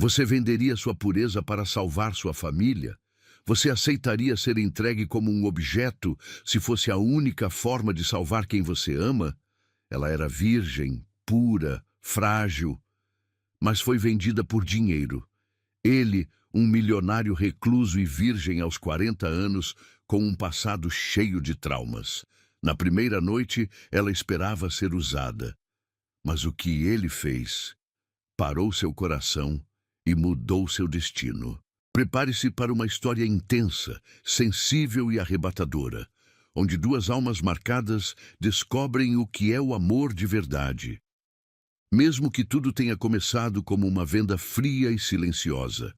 Você venderia sua pureza para salvar sua família? Você aceitaria ser entregue como um objeto se fosse a única forma de salvar quem você ama? Ela era virgem, pura, frágil, mas foi vendida por dinheiro. Ele, um milionário recluso e virgem aos 40 anos, com um passado cheio de traumas. Na primeira noite, ela esperava ser usada. Mas o que ele fez parou seu coração e mudou seu destino. Prepare-se para uma história intensa, sensível e arrebatadora, onde duas almas marcadas descobrem o que é o amor de verdade. Mesmo que tudo tenha começado como uma venda fria e silenciosa.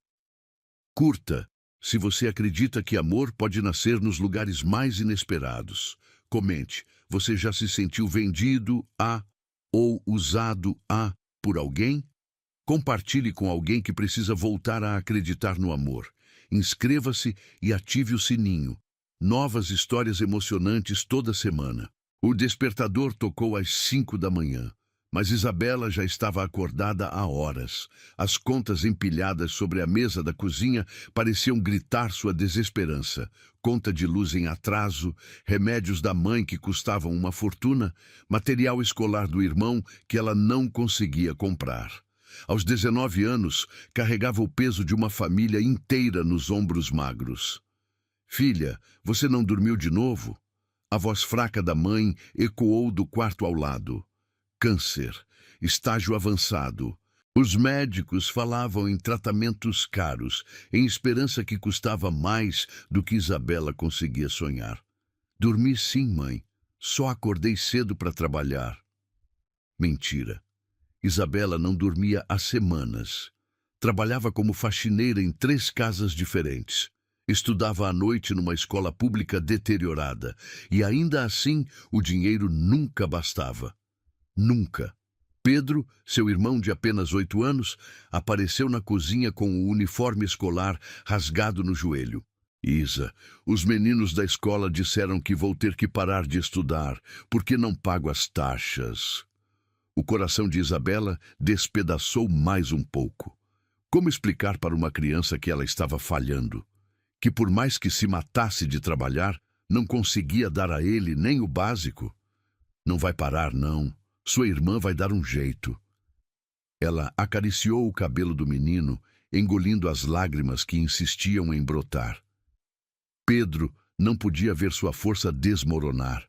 Curta, se você acredita que amor pode nascer nos lugares mais inesperados. Comente, você já se sentiu vendido a ou usado a por alguém? Compartilhe com alguém que precisa voltar a acreditar no amor. Inscreva-se e ative o sininho. Novas histórias emocionantes toda semana. O despertador tocou às 5 da manhã. Mas Isabela já estava acordada há horas. As contas empilhadas sobre a mesa da cozinha pareciam gritar sua desesperança. Conta de luz em atraso, remédios da mãe que custavam uma fortuna, material escolar do irmão que ela não conseguia comprar. Aos 19 anos, carregava o peso de uma família inteira nos ombros magros. Filha, você não dormiu de novo? A voz fraca da mãe ecoou do quarto ao lado. Câncer, estágio avançado. Os médicos falavam em tratamentos caros, em esperança que custava mais do que Isabela conseguia sonhar. Dormi sim, mãe. Só acordei cedo para trabalhar. Mentira. Isabela não dormia há semanas. Trabalhava como faxineira em 3 casas diferentes. Estudava à noite numa escola pública deteriorada. E ainda assim, o dinheiro nunca bastava. Nunca. Pedro, seu irmão de apenas 8 anos, apareceu na cozinha com o uniforme escolar rasgado no joelho. Isa, os meninos da escola disseram que vou ter que parar de estudar, porque não pago as taxas. O coração de Isabela despedaçou mais um pouco. Como explicar para uma criança que ela estava falhando? Que por mais que se matasse de trabalhar, não conseguia dar a ele nem o básico? Não vai parar, não. Sua irmã vai dar um jeito. Ela acariciou o cabelo do menino, engolindo as lágrimas que insistiam em brotar. Pedro não podia ver sua força desmoronar.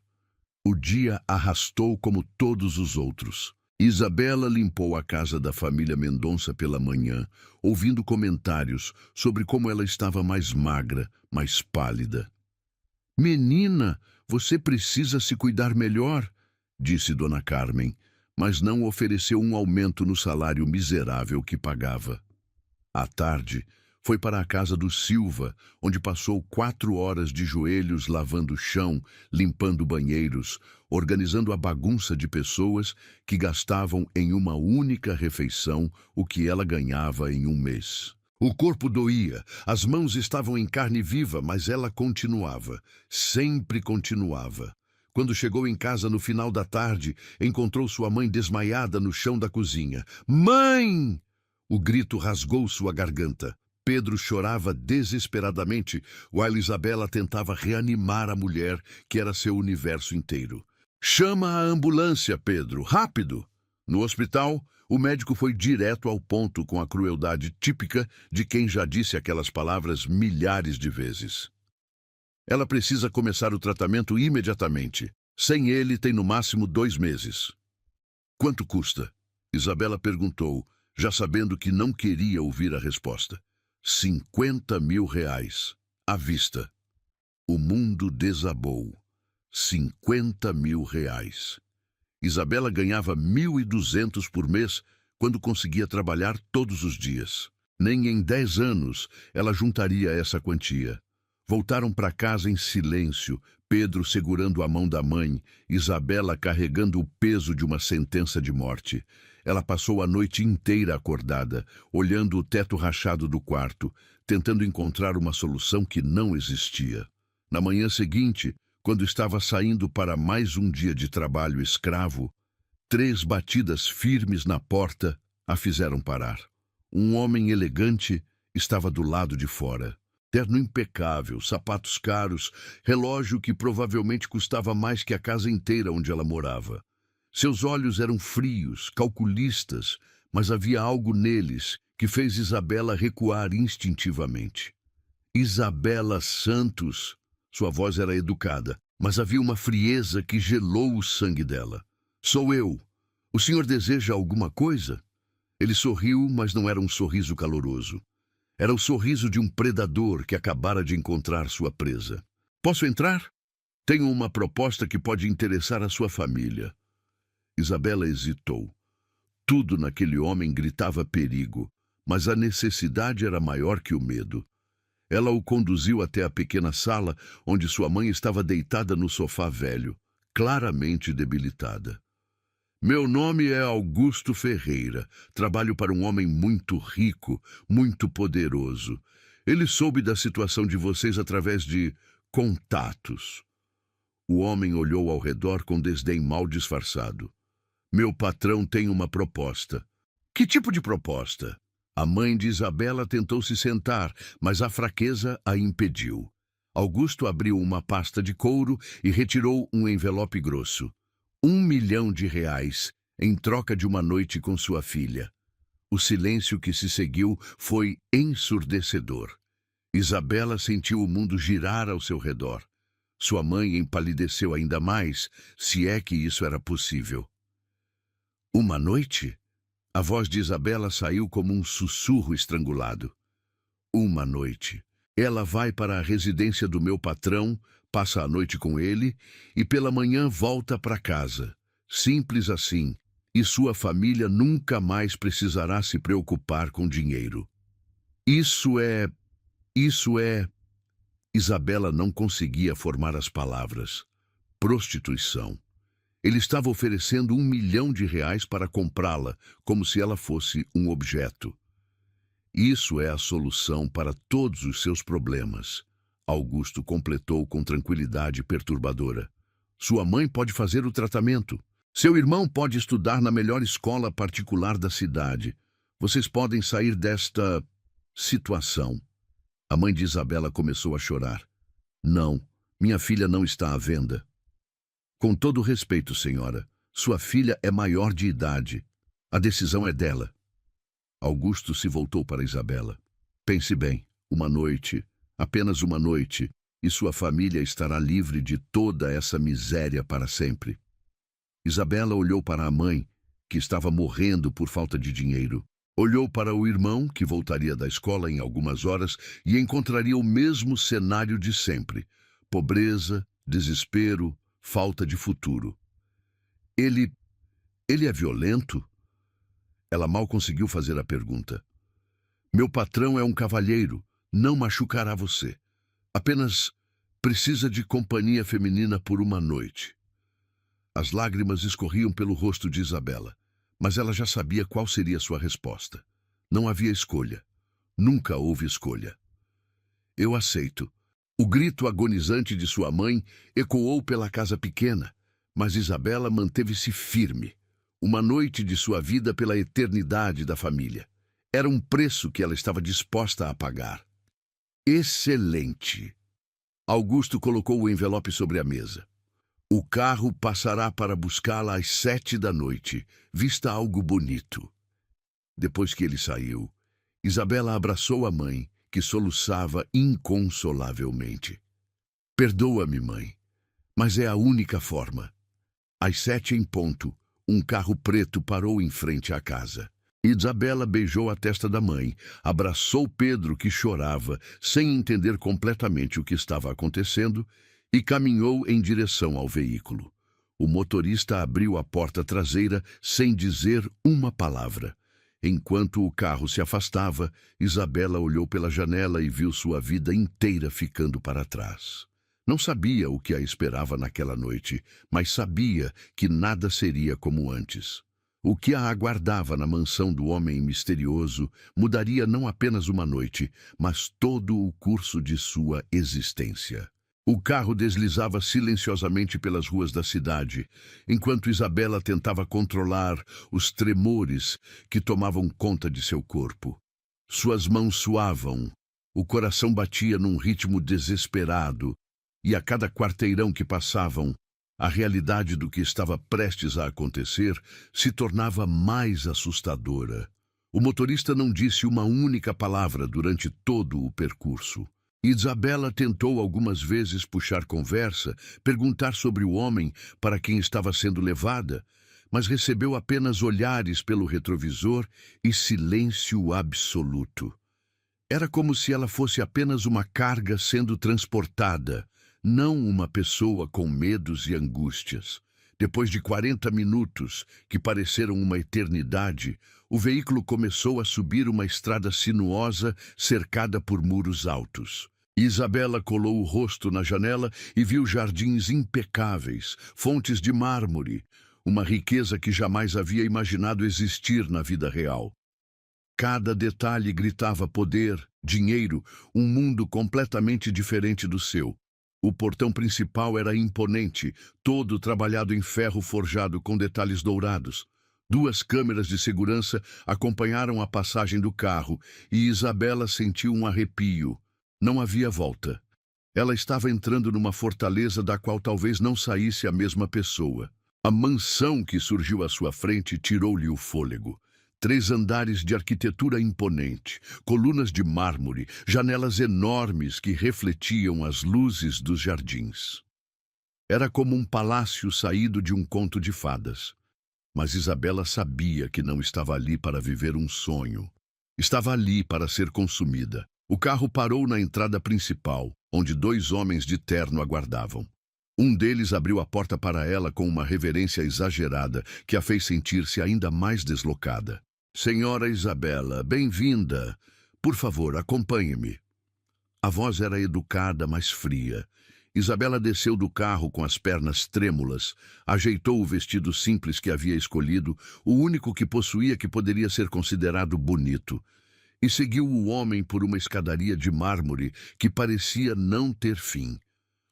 O dia arrastou como todos os outros. Isabela limpou a casa da família Mendonça pela manhã, ouvindo comentários sobre como ela estava mais magra, mais pálida. Menina, você precisa se cuidar melhor, disse Dona Carmen, mas não ofereceu um aumento no salário miserável que pagava. À tarde, foi para a casa do Silva, onde passou 4 horas de joelhos lavando o chão, limpando banheiros, organizando a bagunça de pessoas que gastavam em uma única refeição o que ela ganhava em um mês. O corpo doía, as mãos estavam em carne viva, mas ela continuava, sempre continuava. Quando chegou em casa no final da tarde, encontrou sua mãe desmaiada no chão da cozinha. Mãe! O grito rasgou sua garganta. Pedro chorava desesperadamente, while Isabela tentava reanimar a mulher, que era seu universo inteiro. Chama a ambulância, Pedro, rápido! No hospital, o médico foi direto ao ponto com a crueldade típica de quem já disse aquelas palavras milhares de vezes. Ela precisa começar o tratamento imediatamente. Sem ele, tem no máximo 2 meses. Quanto custa? Isabela perguntou, já sabendo que não queria ouvir a resposta. 50 mil reais. À vista. O mundo desabou. 50 mil reais. Isabela ganhava 1.200 por mês quando conseguia trabalhar todos os dias. Nem em 10 anos ela juntaria essa quantia. Voltaram para casa em silêncio, Pedro segurando a mão da mãe, Isabela carregando o peso de uma sentença de morte. Ela passou a noite inteira acordada, olhando o teto rachado do quarto, tentando encontrar uma solução que não existia. Na manhã seguinte, quando estava saindo para mais um dia de trabalho escravo, 3 batidas firmes na porta a fizeram parar. Um homem elegante estava do lado de fora. Terno impecável, sapatos caros, relógio que provavelmente custava mais que a casa inteira onde ela morava. Seus olhos eram frios, calculistas, mas havia algo neles que fez Isabela recuar instintivamente. Isabela Santos. Sua voz era educada, mas havia uma frieza que gelou o sangue dela. Sou eu. O senhor deseja alguma coisa? Ele sorriu, mas não era um sorriso caloroso. Era o sorriso de um predador que acabara de encontrar sua presa. Posso entrar? Tenho uma proposta que pode interessar a sua família. Isabela hesitou. Tudo naquele homem gritava perigo, mas a necessidade era maior que o medo. Ela o conduziu até a pequena sala onde sua mãe estava deitada no sofá velho, claramente debilitada. Meu nome é Augusto Ferreira. Trabalho para um homem muito rico, muito poderoso. Ele soube da situação de vocês através de contatos. O homem olhou ao redor com desdém mal disfarçado. Meu patrão tem uma proposta. Que tipo de proposta? A mãe de Isabela tentou se sentar, mas a fraqueza a impediu. Augusto abriu uma pasta de couro e retirou um envelope grosso. R$1 milhão em troca de uma noite com sua filha. O silêncio que se seguiu foi ensurdecedor. Isabela sentiu o mundo girar ao seu redor. Sua mãe empalideceu ainda mais, se é que isso era possível. Uma noite? A voz de Isabela saiu como um sussurro estrangulado. Uma noite. Ela vai para a residência do meu patrão, passa a noite com ele e pela manhã volta para casa. Simples assim. E sua família nunca mais precisará se preocupar com dinheiro. Isso é... Isabela não conseguia formar as palavras. Prostituição. Ele estava oferecendo R$1 milhão para comprá-la, como se ela fosse um objeto. Isso é a solução para todos os seus problemas, Augusto completou com tranquilidade perturbadora. Sua mãe pode fazer o tratamento. Seu irmão pode estudar na melhor escola particular da cidade. Vocês podem sair desta situação. A mãe de Isabela começou a chorar. Não, minha filha não está à venda. Com todo respeito, senhora, sua filha é maior de idade. A decisão é dela. Augusto se voltou para Isabela. Pense bem, uma noite, apenas uma noite, e sua família estará livre de toda essa miséria para sempre. Isabela olhou para a mãe, que estava morrendo por falta de dinheiro. Olhou para o irmão, que voltaria da escola em algumas horas e encontraria o mesmo cenário de sempre. Pobreza, desespero, falta de futuro. Ele é violento? Ela mal conseguiu fazer a pergunta. Meu patrão é um cavalheiro, não machucará você. Apenas precisa de companhia feminina por uma noite. As lágrimas escorriam pelo rosto de Isabela, mas ela já sabia qual seria sua resposta. Não havia escolha. Nunca houve escolha. Eu aceito. O grito agonizante de sua mãe ecoou pela casa pequena, mas Isabela manteve-se firme. Uma noite de sua vida pela eternidade da família. Era um preço que ela estava disposta a pagar. Excelente! Augusto colocou o envelope sobre a mesa. O carro passará para buscá-la às 7 da noite. Vista algo bonito. Depois que ele saiu, Isabela abraçou a mãe, que soluçava inconsolavelmente. Perdoa-me, mãe, mas é a única forma. Às 7 em ponto, um carro preto parou em frente à casa. Isabela beijou a testa da mãe, abraçou Pedro, que chorava, sem entender completamente o que estava acontecendo, e caminhou em direção ao veículo. O motorista abriu a porta traseira sem dizer uma palavra. Enquanto o carro se afastava, Isabela olhou pela janela e viu sua vida inteira ficando para trás. Não sabia o que a esperava naquela noite, mas sabia que nada seria como antes. O que a aguardava na mansão do homem misterioso mudaria não apenas uma noite, mas todo o curso de sua existência. O carro deslizava silenciosamente pelas ruas da cidade, enquanto Isabela tentava controlar os tremores que tomavam conta de seu corpo. Suas mãos suavam, o coração batia num ritmo desesperado, e a cada quarteirão que passavam, a realidade do que estava prestes a acontecer se tornava mais assustadora. O motorista não disse uma única palavra durante todo o percurso. Isabela tentou algumas vezes puxar conversa, perguntar sobre o homem para quem estava sendo levada, mas recebeu apenas olhares pelo retrovisor e silêncio absoluto. Era como se ela fosse apenas uma carga sendo transportada, não uma pessoa com medos e angústias. Depois de 40 minutos, que pareceram uma eternidade, o veículo começou a subir uma estrada sinuosa cercada por muros altos. Isabela colou o rosto na janela e viu jardins impecáveis, fontes de mármore, uma riqueza que jamais havia imaginado existir na vida real. Cada detalhe gritava poder, dinheiro, um mundo completamente diferente do seu. O portão principal era imponente, todo trabalhado em ferro forjado com detalhes dourados. 2 câmeras de segurança acompanharam a passagem do carro e Isabela sentiu um arrepio. Não havia volta. Ela estava entrando numa fortaleza da qual talvez não saísse a mesma pessoa. A mansão que surgiu à sua frente tirou-lhe o fôlego. 3 andares de arquitetura imponente, colunas de mármore, janelas enormes que refletiam as luzes dos jardins. Era como um palácio saído de um conto de fadas. Mas Isabela sabia que não estava ali para viver um sonho. Estava ali para ser consumida. O carro parou na entrada principal, onde 2 homens de terno aguardavam. Um deles abriu a porta para ela com uma reverência exagerada que a fez sentir-se ainda mais deslocada. Senhora Isabela, bem-vinda. Por favor, acompanhe-me. A voz era educada, mas fria. Isabela desceu do carro com as pernas trêmulas, ajeitou o vestido simples que havia escolhido, o único que possuía que poderia ser considerado bonito, e seguiu o homem por uma escadaria de mármore que parecia não ter fim.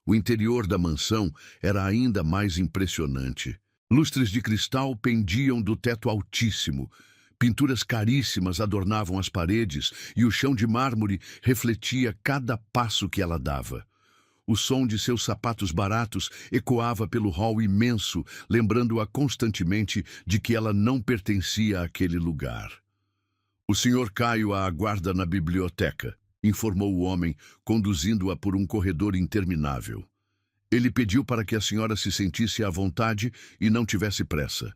O interior da mansão era ainda mais impressionante. Lustres de cristal pendiam do teto altíssimo, pinturas caríssimas adornavam as paredes e o chão de mármore refletia cada passo que ela dava. O som de seus sapatos baratos ecoava pelo hall imenso, lembrando-a constantemente de que ela não pertencia àquele lugar. O Sr. Caio a aguarda na biblioteca, informou o homem, conduzindo-a por um corredor interminável. Ele pediu para que a senhora se sentisse à vontade e não tivesse pressa.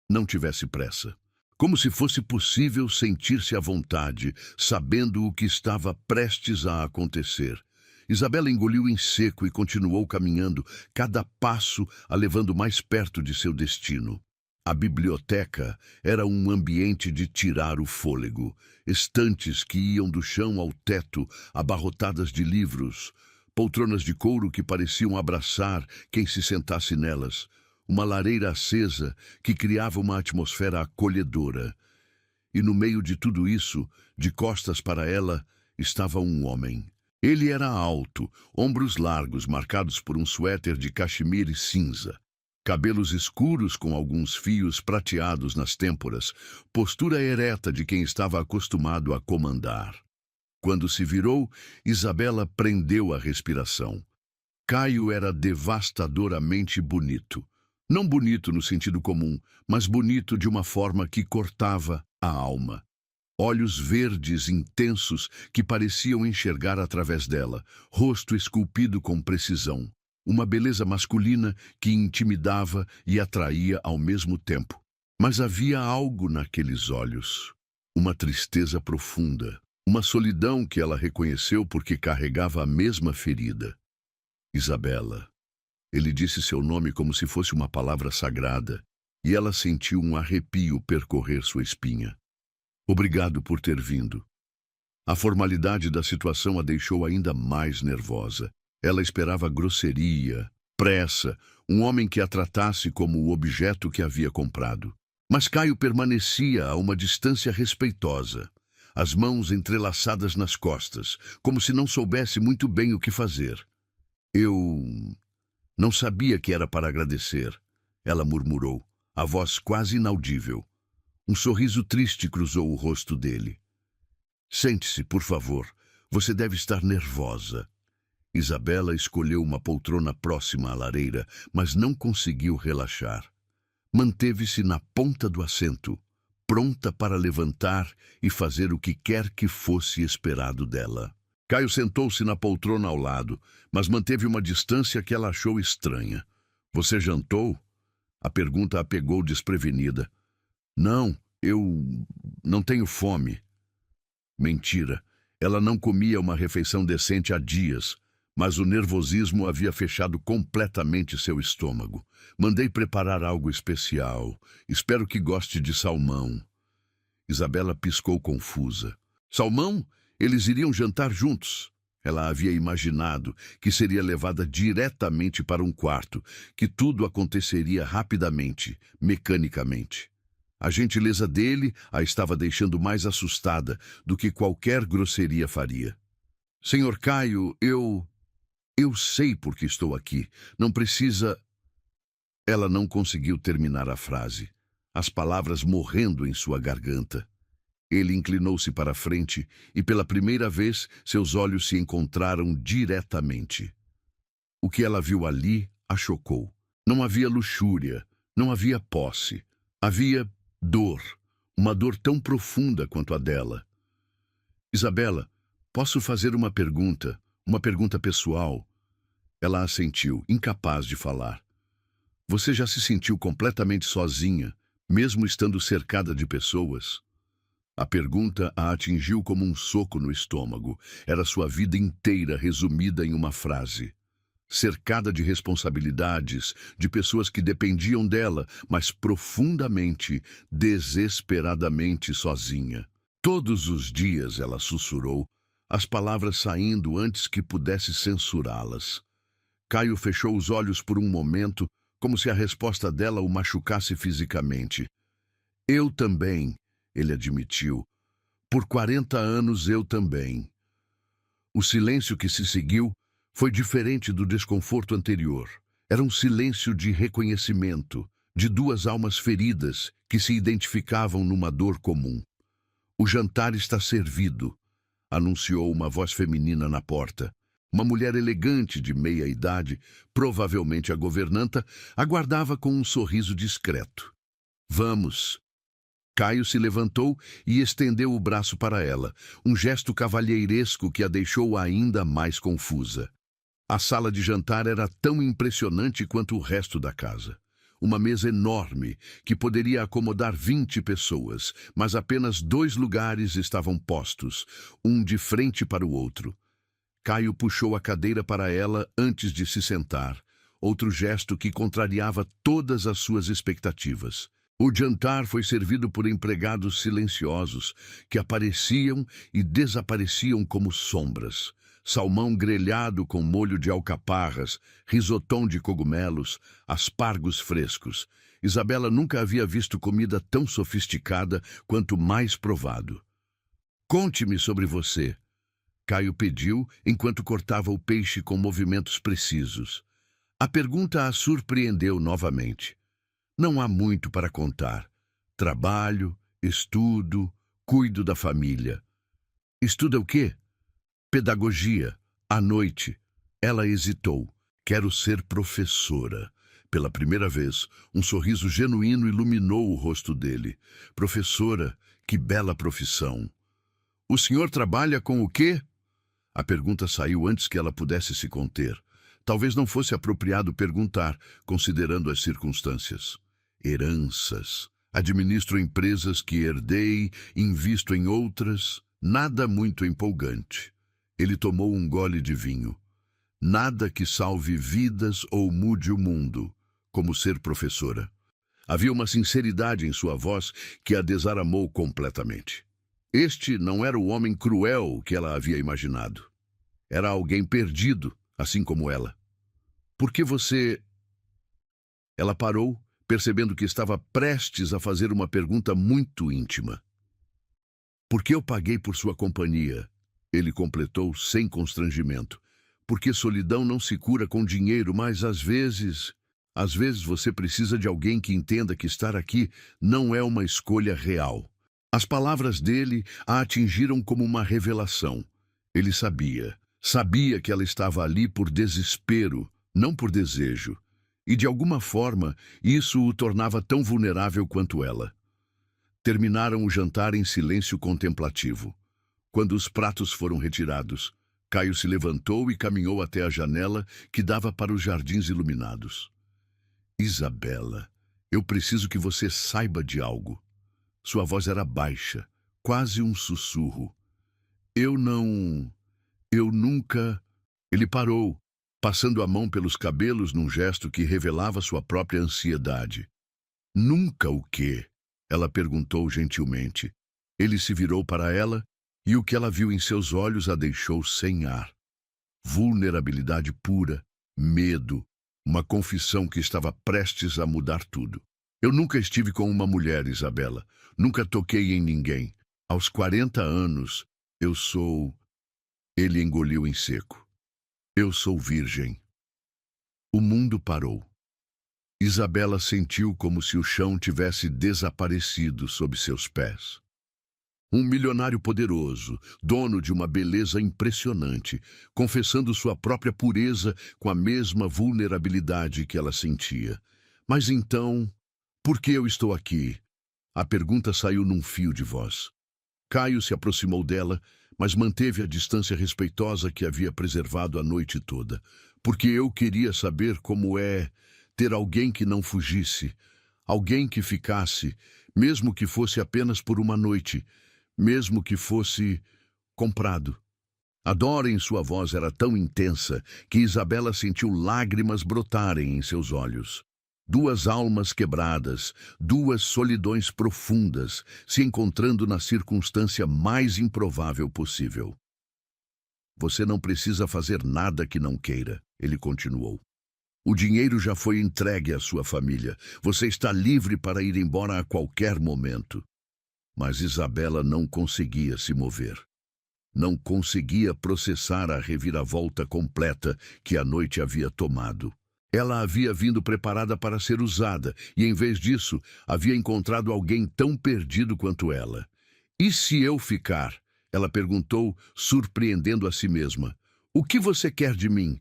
Não tivesse pressa. Como se fosse possível sentir-se à vontade, sabendo o que estava prestes a acontecer. Isabela engoliu em seco e continuou caminhando, cada passo a levando mais perto de seu destino. A biblioteca era um ambiente de tirar o fôlego. Estantes que iam do chão ao teto, abarrotadas de livros, poltronas de couro que pareciam abraçar quem se sentasse nelas, uma lareira acesa que criava uma atmosfera acolhedora. E no meio de tudo isso, de costas para ela, estava um homem. Ele era alto, ombros largos marcados por um suéter de cachemire cinza. Cabelos escuros com alguns fios prateados nas têmporas, postura ereta de quem estava acostumado a comandar. Quando se virou, Isabela prendeu a respiração. Caio era devastadoramente bonito. Não bonito no sentido comum, mas bonito de uma forma que cortava a alma. Olhos verdes intensos que pareciam enxergar através dela, rosto esculpido com precisão. Uma beleza masculina que intimidava e atraía ao mesmo tempo. Mas havia algo naqueles olhos. Uma tristeza profunda. Uma solidão que ela reconheceu porque carregava a mesma ferida. Isabela. Ele disse seu nome como se fosse uma palavra sagrada, e ela sentiu um arrepio percorrer sua espinha. Obrigado por ter vindo. A formalidade da situação a deixou ainda mais nervosa. Ela esperava grosseria, pressa, um homem que a tratasse como o objeto que havia comprado. Mas Caio permanecia a uma distância respeitosa, as mãos entrelaçadas nas costas, como se não soubesse muito bem o que fazer. Eu não sabia que era para agradecer, ela murmurou, a voz quase inaudível. Um sorriso triste cruzou o rosto dele. Sente-se, por favor. Você deve estar nervosa. Isabela escolheu uma poltrona próxima à lareira, mas não conseguiu relaxar. Manteve-se na ponta do assento, pronta para levantar e fazer o que quer que fosse esperado dela. Caio sentou-se na poltrona ao lado, mas manteve uma distância que ela achou estranha. Você jantou? A pergunta a pegou desprevenida. Não, eu não tenho fome. Mentira. Ela não comia uma refeição decente há dias, mas o nervosismo havia fechado completamente seu estômago. Mandei preparar algo especial. Espero que goste de salmão. Isabela piscou confusa. Salmão? Eles iriam jantar juntos. Ela havia imaginado que seria levada diretamente para um quarto, que tudo aconteceria rapidamente, mecanicamente. A gentileza dele a estava deixando mais assustada do que qualquer grosseria faria. Senhor Caio, eu sei por que estou aqui. Não precisa... Ela não conseguiu terminar a frase, as palavras morrendo em sua garganta. Ele inclinou-se para a frente e, pela primeira vez, seus olhos se encontraram diretamente. O que ela viu ali a chocou. Não havia luxúria, não havia posse. Havia dor, uma dor tão profunda quanto a dela. Isabela, posso fazer uma pergunta pessoal? Ela assentiu, incapaz de falar. Você já se sentiu completamente sozinha, mesmo estando cercada de pessoas? A pergunta a atingiu como um soco no estômago. Era sua vida inteira resumida em uma frase. Cercada de responsabilidades, de pessoas que dependiam dela, mas profundamente, desesperadamente sozinha. Todos os dias, ela sussurrou, as palavras saindo antes que pudesse censurá-las. Caio fechou os olhos por um momento, como se a resposta dela o machucasse fisicamente. Eu também, ele admitiu. Por 40 anos eu também. O silêncio que se seguiu foi diferente do desconforto anterior. Era um silêncio de reconhecimento, de duas almas feridas que se identificavam numa dor comum. O jantar está servido, anunciou uma voz feminina na porta. Uma mulher elegante de meia-idade, provavelmente a governanta, aguardava com um sorriso discreto. Vamos. Caio se levantou e estendeu o braço para ela, um gesto cavalheiresco que a deixou ainda mais confusa. A sala de jantar era tão impressionante quanto o resto da casa. Uma mesa enorme, que poderia acomodar 20 pessoas, mas apenas 2 lugares estavam postos, um de frente para o outro. Caio puxou a cadeira para ela antes de se sentar, outro gesto que contrariava todas as suas expectativas. O jantar foi servido por empregados silenciosos, que apareciam e desapareciam como sombras. Salmão grelhado com molho de alcaparras, risotom de cogumelos, aspargos frescos. Isabela nunca havia visto comida tão sofisticada quanto mais provado. Conte-me sobre você, Caio pediu enquanto cortava o peixe com movimentos precisos. A pergunta a surpreendeu novamente. Não há muito para contar. Trabalho, estudo, cuido da família. Estuda o quê? Pedagogia. À noite. Ela hesitou. Quero ser professora. Pela primeira vez, um sorriso genuíno iluminou o rosto dele. Professora, que bela profissão. O senhor trabalha com o quê? A pergunta saiu antes que ela pudesse se conter. Talvez não fosse apropriado perguntar, considerando as circunstâncias. Heranças. Administro empresas que herdei, invisto em outras. Nada muito empolgante. Ele tomou um gole de vinho. Nada que salve vidas ou mude o mundo, como ser professora. Havia uma sinceridade em sua voz que a desarmou completamente. Este não era o homem cruel que ela havia imaginado. Era alguém perdido, assim como ela. Por que você... Ela parou, percebendo que estava prestes a fazer uma pergunta muito íntima. Por que eu paguei por sua companhia? Ele completou sem constrangimento. Porque solidão não se cura com dinheiro, mas às vezes você precisa de alguém que entenda que estar aqui não é uma escolha real. As palavras dele a atingiram como uma revelação. Ele sabia que ela estava ali por desespero, não por desejo. E de alguma forma, isso o tornava tão vulnerável quanto ela. Terminaram o jantar em silêncio contemplativo. Quando os pratos foram retirados, Caio se levantou e caminhou até a janela que dava para os jardins iluminados. Isabela, eu preciso que você saiba de algo. Sua voz era baixa, quase um sussurro. Eu nunca... Ele parou, passando a mão pelos cabelos num gesto que revelava sua própria ansiedade. Nunca o quê? Ela perguntou gentilmente. Ele se virou para ela e o que ela viu em seus olhos a deixou sem ar. Vulnerabilidade pura, medo, uma confissão que estava prestes a mudar tudo. Eu nunca estive com uma mulher, Isabela. Nunca toquei em ninguém. Aos 40 anos, eu sou... Ele engoliu em seco. Eu sou virgem. O mundo parou. Isabela sentiu como se o chão tivesse desaparecido sob seus pés. Um milionário poderoso, dono de uma beleza impressionante, confessando sua própria pureza com a mesma vulnerabilidade que ela sentia. Mas então, por que eu estou aqui? A pergunta saiu num fio de voz. Caio se aproximou dela, mas manteve a distância respeitosa que havia preservado a noite toda. Porque eu queria saber como é ter alguém que não fugisse, alguém que ficasse, mesmo que fosse apenas por uma noite, mesmo que fosse comprado. A dor em sua voz era tão intensa que Isabela sentiu lágrimas brotarem em seus olhos. Duas almas quebradas, duas solidões profundas, se encontrando na circunstância mais improvável possível. Você não precisa fazer nada que não queira, ele continuou. O dinheiro já foi entregue à sua família. Você está livre para ir embora a qualquer momento. Mas Isabela não conseguia se mover. Não conseguia processar a reviravolta completa que a noite havia tomado. Ela havia vindo preparada para ser usada e, em vez disso, havia encontrado alguém tão perdido quanto ela. E se eu ficar? Ela perguntou, surpreendendo a si mesma. O que você quer de mim?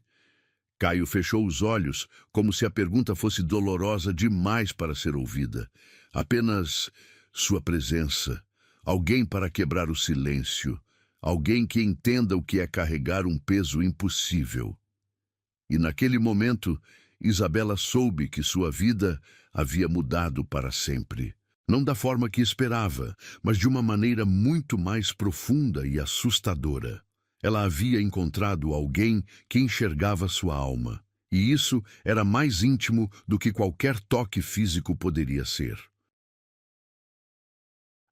Caio fechou os olhos, como se a pergunta fosse dolorosa demais para ser ouvida. Apenas sua presença. Alguém para quebrar o silêncio. Alguém que entenda o que é carregar um peso impossível. E naquele momento, Isabela soube que sua vida havia mudado para sempre. Não da forma que esperava, mas de uma maneira muito mais profunda e assustadora. Ela havia encontrado alguém que enxergava sua alma, e isso era mais íntimo do que qualquer toque físico poderia ser.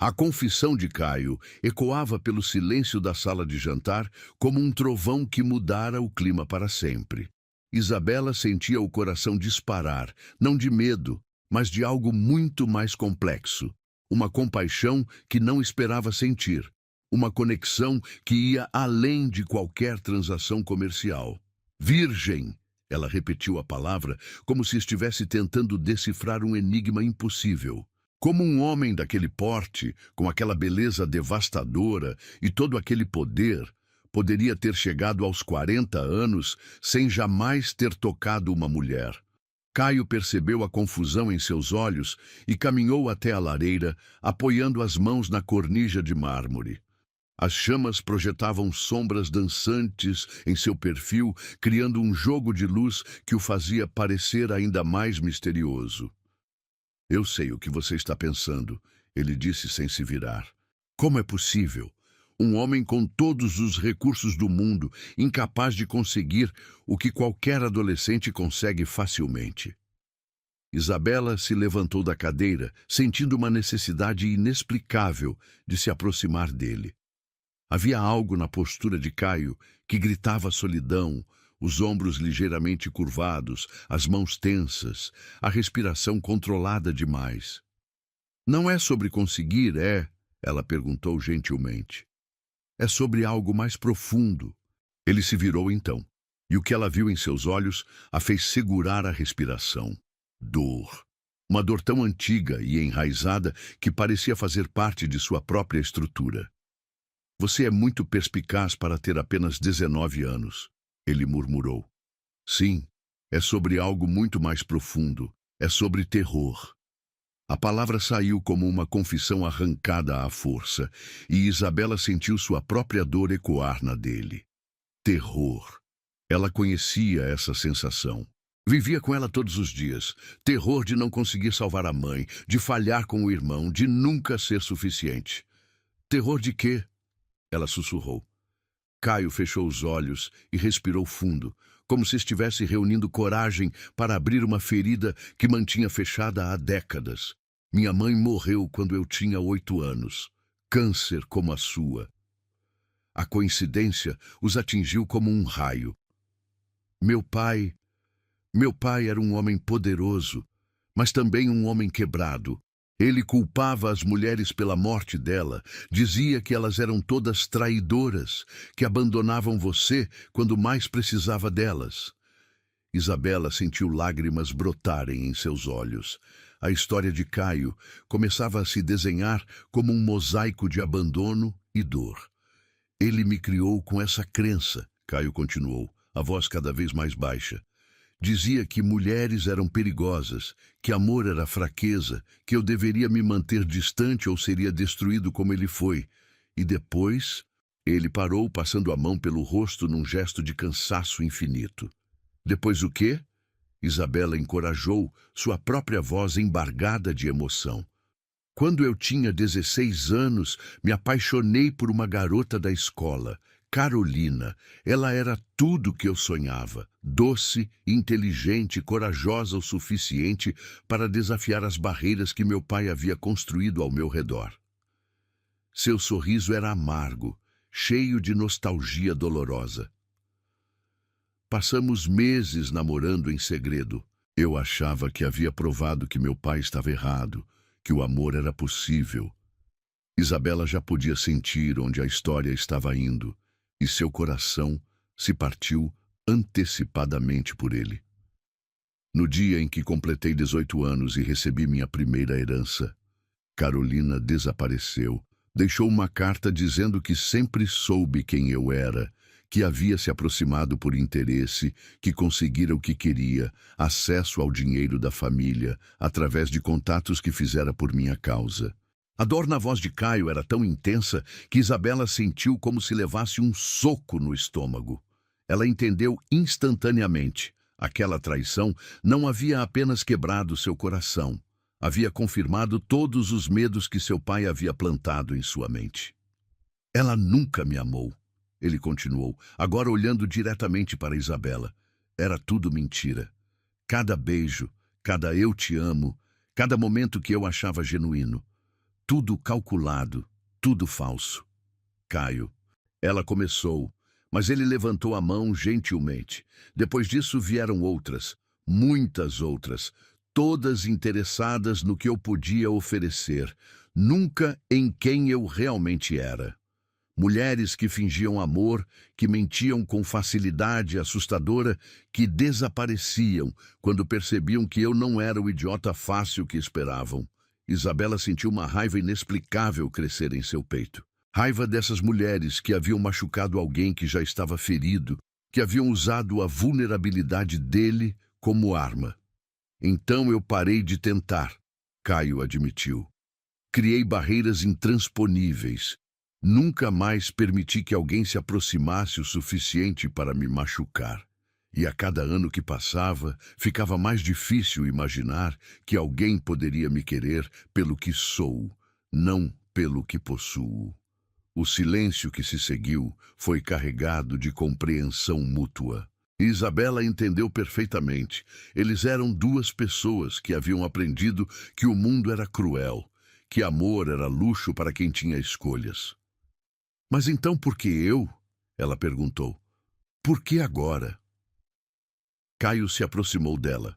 A confissão de Caio ecoava pelo silêncio da sala de jantar como um trovão que mudara o clima para sempre. Isabela sentia o coração disparar, não de medo, mas de algo muito mais complexo. Uma compaixão que não esperava sentir. Uma conexão que ia além de qualquer transação comercial. Virgem! Ela repetiu a palavra como se estivesse tentando decifrar um enigma impossível. Como um homem daquele porte, com aquela beleza devastadora e todo aquele poder, poderia ter chegado aos 40 anos sem jamais ter tocado uma mulher? Caio percebeu a confusão em seus olhos e caminhou até a lareira, apoiando as mãos na cornija de mármore. As chamas projetavam sombras dançantes em seu perfil, criando um jogo de luz que o fazia parecer ainda mais misterioso. Eu sei o que você está pensando, ele disse sem se virar. Como é possível? Um homem com todos os recursos do mundo, incapaz de conseguir o que qualquer adolescente consegue facilmente. Isabela se levantou da cadeira, sentindo uma necessidade inexplicável de se aproximar dele. Havia algo na postura de Caio que gritava solidão, os ombros ligeiramente curvados, as mãos tensas, a respiração controlada demais. Não é sobre conseguir, é? Ela perguntou gentilmente. É sobre algo mais profundo. Ele se virou então, e o que ela viu em seus olhos a fez segurar a respiração. Dor. Uma dor tão antiga e enraizada que parecia fazer parte de sua própria estrutura. Você é muito perspicaz para ter apenas 19 anos, ele murmurou. Sim, é sobre algo muito mais profundo. É sobre terror. A palavra saiu como uma confissão arrancada à força, e Isabela sentiu sua própria dor ecoar na dele. Terror. Ela conhecia essa sensação. Vivia com ela todos os dias. Terror de não conseguir salvar a mãe, de falhar com o irmão, de nunca ser suficiente. Terror de quê? Ela sussurrou. Caio fechou os olhos e respirou fundo, como se estivesse reunindo coragem para abrir uma ferida que mantinha fechada há décadas. Minha mãe morreu quando eu tinha 8 anos. Câncer como a sua. A coincidência os atingiu como um raio. Meu pai era um homem poderoso, mas também um homem quebrado. Ele culpava as mulheres pela morte dela, dizia que elas eram todas traidoras, que abandonavam você quando mais precisava delas. Isabela sentiu lágrimas brotarem em seus olhos. A história de Caio começava a se desenhar como um mosaico de abandono e dor. Ele me criou com essa crença, Caio continuou, a voz cada vez mais baixa. Dizia que mulheres eram perigosas, que amor era fraqueza, que eu deveria me manter distante ou seria destruído como ele foi. E depois, ele parou passando a mão pelo rosto num gesto de cansaço infinito. Depois o quê? Isabela encorajou, sua própria voz embargada de emoção. Quando eu tinha 16 anos, me apaixonei por uma garota da escola. Carolina, ela era tudo o que eu sonhava, doce, inteligente, corajosa o suficiente para desafiar as barreiras que meu pai havia construído ao meu redor. Seu sorriso era amargo, cheio de nostalgia dolorosa. Passamos meses namorando em segredo. Eu achava que havia provado que meu pai estava errado, que o amor era possível. Isabela já podia sentir onde a história estava indo, e seu coração se partiu antecipadamente por ele. No dia em que completei 18 anos e recebi minha primeira herança, Carolina desapareceu. Deixou uma carta dizendo que sempre soube quem eu era, que havia se aproximado por interesse, que conseguira o que queria, acesso ao dinheiro da família, através de contatos que fizera por minha causa. A dor na voz de Caio era tão intensa que Isabela sentiu como se levasse um soco no estômago. Ela entendeu instantaneamente. Aquela traição não havia apenas quebrado seu coração, havia confirmado todos os medos que seu pai havia plantado em sua mente. Ela nunca me amou, ele continuou, agora olhando diretamente para Isabela. Era tudo mentira. Cada beijo, cada eu te amo, cada momento que eu achava genuíno. Tudo calculado, tudo falso. Caio. Ela começou, mas ele levantou a mão gentilmente. Depois disso vieram outras, muitas outras, todas interessadas no que eu podia oferecer, nunca em quem eu realmente era. Mulheres que fingiam amor, que mentiam com facilidade assustadora, que desapareciam quando percebiam que eu não era o idiota fácil que esperavam. Isabela sentiu uma raiva inexplicável crescer em seu peito. Raiva dessas mulheres que haviam machucado alguém que já estava ferido, que haviam usado a vulnerabilidade dele como arma. Então eu parei de tentar, Caio admitiu. Criei barreiras intransponíveis. Nunca mais permiti que alguém se aproximasse o suficiente para me machucar. E a cada ano que passava, ficava mais difícil imaginar que alguém poderia me querer pelo que sou, não pelo que possuo. O silêncio que se seguiu foi carregado de compreensão mútua. Isabela entendeu perfeitamente. Eles eram duas pessoas que haviam aprendido que o mundo era cruel, que amor era luxo para quem tinha escolhas. Mas então por que eu? Ela perguntou. Por que agora? Caio se aproximou dela,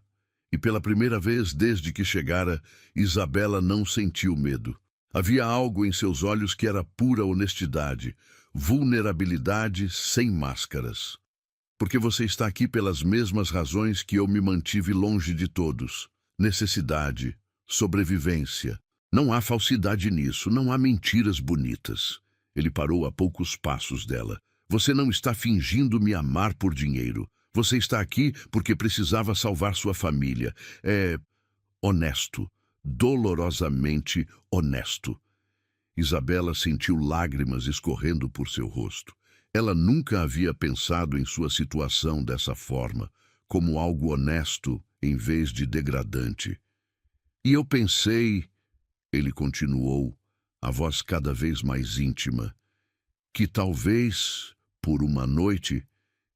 e pela primeira vez desde que chegara, Isabela não sentiu medo. Havia algo em seus olhos que era pura honestidade, vulnerabilidade sem máscaras. Porque você está aqui pelas mesmas razões que eu me mantive longe de todos. necessidade, sobrevivência. Não há falsidade nisso, não há mentiras bonitas. Ele parou a poucos passos dela. Você não está fingindo me amar por dinheiro. Você está aqui porque precisava salvar sua família. É honesto, dolorosamente honesto. Isabela sentiu lágrimas escorrendo por seu rosto. Ela nunca havia pensado em sua situação dessa forma, como algo honesto em vez de degradante. E eu pensei, ele continuou, a voz cada vez mais íntima, que talvez, por uma noite,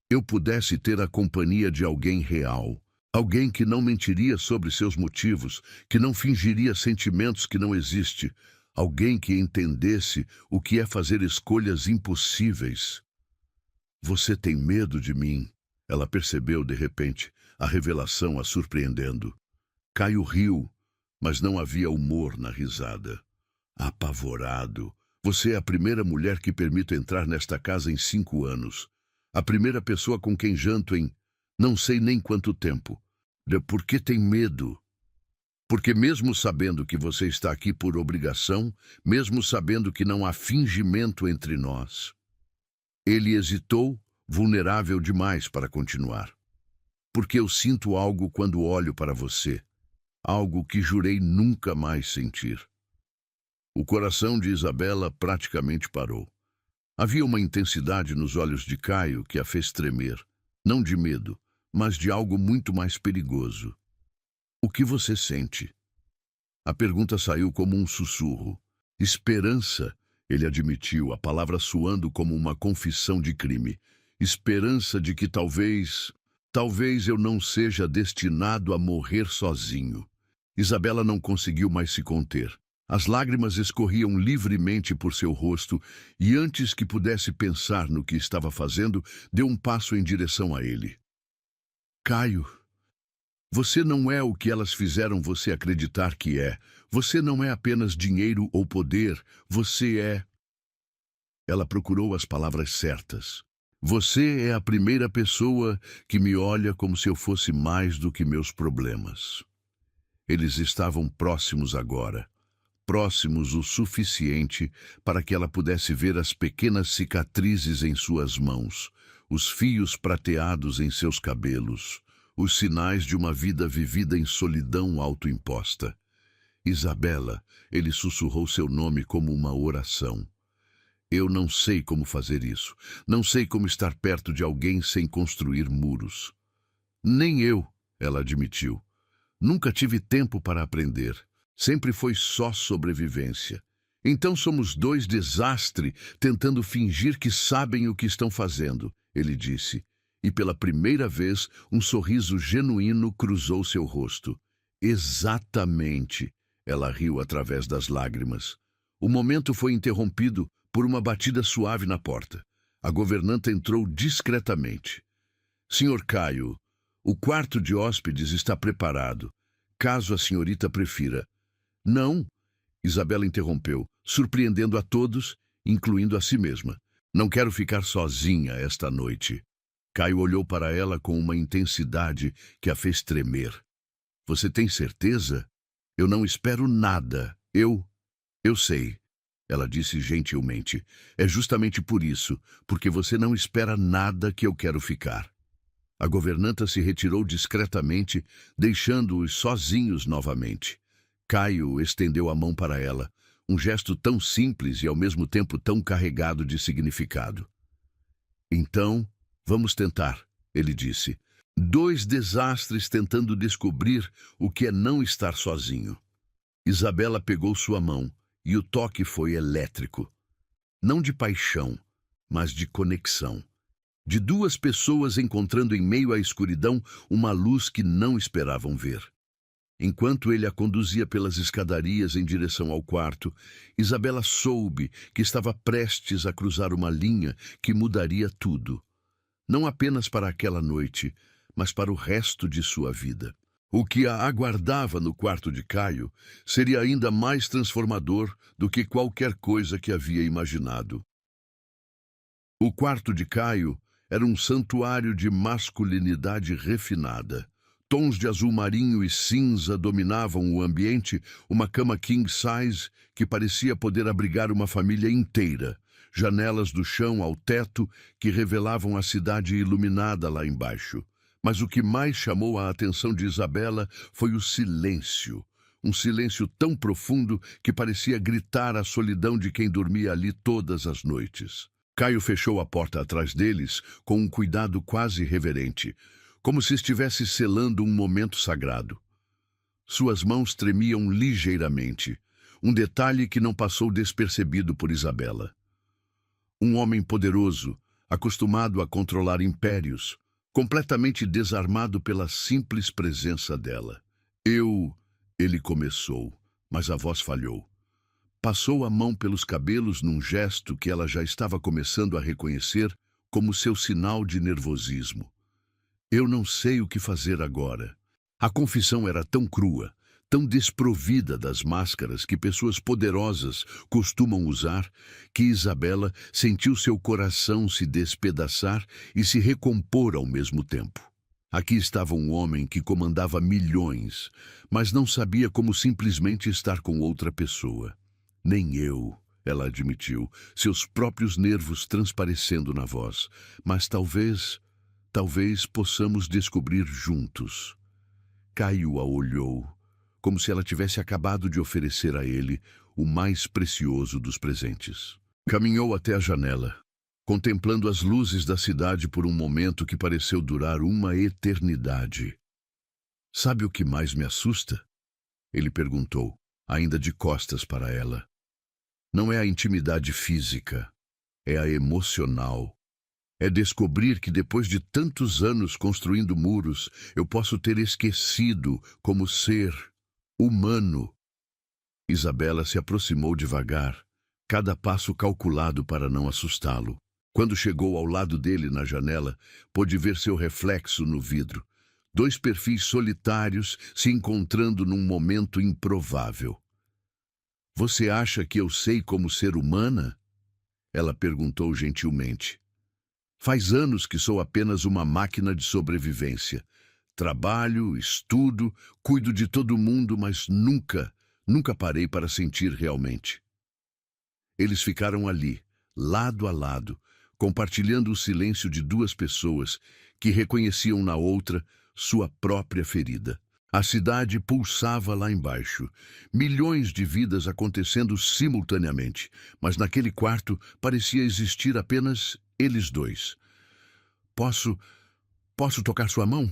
eu pudesse ter a companhia de alguém real, alguém que não mentiria sobre seus motivos, que não fingiria sentimentos que não existem, alguém que entendesse o que é fazer escolhas impossíveis. Você tem medo de mim? Ela percebeu de repente, a revelação a surpreendendo. Caio riu, mas não havia humor na risada. Apavorado. Você é a primeira mulher que permito entrar nesta casa em 5 anos. A primeira pessoa com quem janto em não sei nem quanto tempo. Por que tem medo? Porque mesmo sabendo que você está aqui por obrigação, mesmo sabendo que não há fingimento entre nós. Ele hesitou, vulnerável demais para continuar. Porque eu sinto algo quando olho para você. Algo que jurei nunca mais sentir. O coração de Isabela praticamente parou. Havia uma intensidade nos olhos de Caio que a fez tremer, não de medo, mas de algo muito mais perigoso. O que você sente? A pergunta saiu como um sussurro. Esperança, ele admitiu, a palavra soando como uma confissão de crime. Esperança de que talvez eu não seja destinado a morrer sozinho. Isabela não conseguiu mais se conter. As lágrimas escorriam livremente por seu rosto e antes que pudesse pensar no que estava fazendo, deu um passo em direção a ele. Caio, você não é o que elas fizeram você acreditar que é. Você não é apenas dinheiro ou poder. Você é... Ela procurou as palavras certas. Você é a primeira pessoa que me olha como se eu fosse mais do que meus problemas. Eles estavam próximos agora. Próximos o suficiente para que ela pudesse ver as pequenas cicatrizes em suas mãos, os fios prateados em seus cabelos, os sinais de uma vida vivida em solidão autoimposta. Isabela, ele sussurrou seu nome como uma oração. Eu não sei como fazer isso. Não sei como estar perto de alguém sem construir muros. Nem eu, ela admitiu. Nunca tive tempo para aprender. Sempre foi só sobrevivência. Então somos dois desastres tentando fingir que sabem o que estão fazendo, ele disse. E pela primeira vez, um sorriso genuíno cruzou seu rosto. Exatamente, ela riu através das lágrimas. O momento foi interrompido por uma batida suave na porta. A governanta entrou discretamente. Senhor Caio, o quarto de hóspedes está preparado, caso a senhorita prefira. Não, Isabela interrompeu, surpreendendo a todos, incluindo a si mesma. Não quero ficar sozinha esta noite. Caio olhou para ela com uma intensidade que a fez tremer. Você tem certeza? Eu não espero nada. Eu sei, ela disse gentilmente. É justamente por isso, porque você não espera nada que eu quero ficar. A governanta se retirou discretamente, deixando-os sozinhos novamente. Caio estendeu a mão para ela, um gesto tão simples e ao mesmo tempo tão carregado de significado. Então, vamos tentar, ele disse. 2 desastres tentando descobrir o que é não estar sozinho. Isabela pegou sua mão e o toque foi elétrico. Não de paixão, mas de conexão. De 2 pessoas encontrando em meio à escuridão uma luz que não esperavam ver. Enquanto ele a conduzia pelas escadarias em direção ao quarto, Isabela soube que estava prestes a cruzar uma linha que mudaria tudo. Não apenas para aquela noite, mas para o resto de sua vida. O que a aguardava no quarto de Caio seria ainda mais transformador do que qualquer coisa que havia imaginado. O quarto de Caio era um santuário de masculinidade refinada. Tons de azul marinho e cinza dominavam o ambiente, uma cama king size que parecia poder abrigar uma família inteira. Janelas do chão ao teto que revelavam a cidade iluminada lá embaixo. Mas o que mais chamou a atenção de Isabela foi o silêncio. Um silêncio tão profundo que parecia gritar a solidão de quem dormia ali todas as noites. Caio fechou a porta atrás deles com um cuidado quase reverente, como se estivesse selando um momento sagrado. Suas mãos tremiam ligeiramente, um detalhe que não passou despercebido por Isabela. Um homem poderoso, acostumado a controlar impérios, completamente desarmado pela simples presença dela. Ele começou, mas a voz falhou. Passou a mão pelos cabelos num gesto que ela já estava começando a reconhecer como seu sinal de nervosismo. Eu não sei o que fazer agora. A confissão era tão crua, tão desprovida das máscaras que pessoas poderosas costumam usar, que Isabela sentiu seu coração se despedaçar e se recompor ao mesmo tempo. Aqui estava um homem que comandava milhões, mas não sabia como simplesmente estar com outra pessoa. Nem eu, ela admitiu, seus próprios nervos transparecendo na voz. Mas talvez possamos descobrir juntos. Caio a olhou, como se ela tivesse acabado de oferecer a ele o mais precioso dos presentes. Caminhou até a janela, contemplando as luzes da cidade por um momento que pareceu durar uma eternidade. Sabe o que mais me assusta? Ele perguntou, ainda de costas para ela. Não é a intimidade física, é a emocional. É descobrir que depois de tantos anos construindo muros, eu posso ter esquecido como ser humano. Isabela se aproximou devagar, cada passo calculado para não assustá-lo. Quando chegou ao lado dele na janela, pôde ver seu reflexo no vidro. Dois perfis solitários se encontrando num momento improvável. Você acha que eu sei como ser humana? Ela perguntou gentilmente. Faz anos que sou apenas uma máquina de sobrevivência. Trabalho, estudo, cuido de todo mundo, mas nunca parei para sentir realmente. Eles ficaram ali, lado a lado, compartilhando o silêncio de duas pessoas que reconheciam na outra sua própria ferida. A cidade pulsava lá embaixo, milhões de vidas acontecendo simultaneamente, mas naquele quarto parecia existir apenas eles dois. Posso tocar sua mão?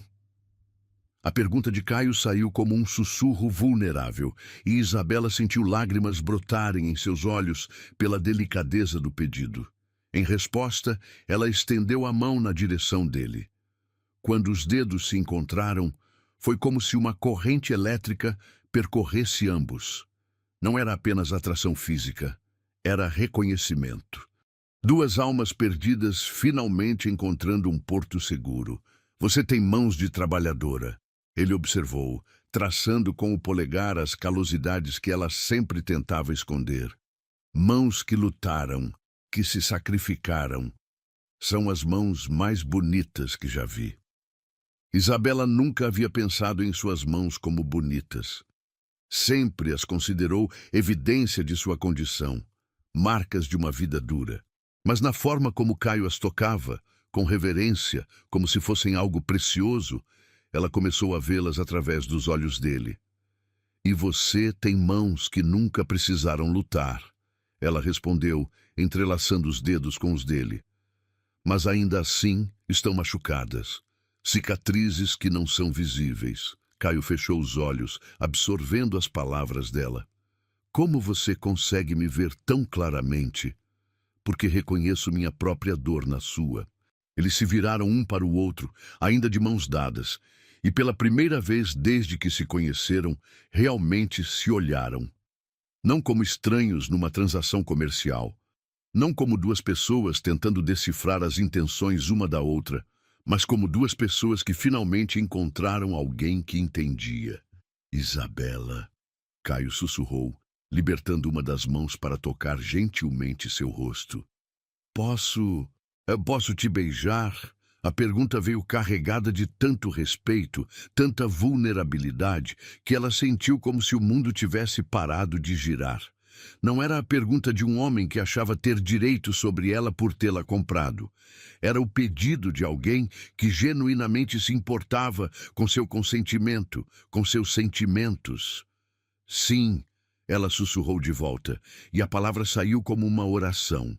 A pergunta de Caio saiu como um sussurro vulnerável, e Isabela sentiu lágrimas brotarem em seus olhos pela delicadeza do pedido. Em resposta, ela estendeu a mão na direção dele. Quando os dedos se encontraram, foi como se uma corrente elétrica percorresse ambos. Não era apenas atração física, era reconhecimento. Duas almas perdidas finalmente encontrando um porto seguro. Você tem mãos de trabalhadora, ele observou, traçando com o polegar as calosidades que ela sempre tentava esconder. Mãos que lutaram, que se sacrificaram. São as mãos mais bonitas que já vi. Isabela nunca havia pensado em suas mãos como bonitas. Sempre as considerou evidência de sua condição, marcas de uma vida dura. Mas na forma como Caio as tocava, com reverência, como se fossem algo precioso, ela começou a vê-las através dos olhos dele. E você tem mãos que nunca precisaram lutar, ela respondeu, entrelaçando os dedos com os dele. Mas ainda assim estão machucadas. Cicatrizes que não são visíveis. Caio fechou os olhos, absorvendo as palavras dela. Como você consegue me ver tão claramente? Porque reconheço minha própria dor na sua. Eles se viraram um para o outro, ainda de mãos dadas, e pela primeira vez desde que se conheceram, realmente se olharam. Não como estranhos numa transação comercial, não como duas pessoas tentando decifrar as intenções uma da outra, mas como duas pessoas que finalmente encontraram alguém que entendia. Isabela, Caio sussurrou, libertando uma das mãos para tocar gentilmente seu rosto. Posso te beijar? A pergunta veio carregada de tanto respeito, tanta vulnerabilidade, que ela sentiu como se o mundo tivesse parado de girar. Não era a pergunta de um homem que achava ter direito sobre ela por tê-la comprado. Era o pedido de alguém que genuinamente se importava com seu consentimento, com seus sentimentos. Sim, ela sussurrou de volta, e a palavra saiu como uma oração.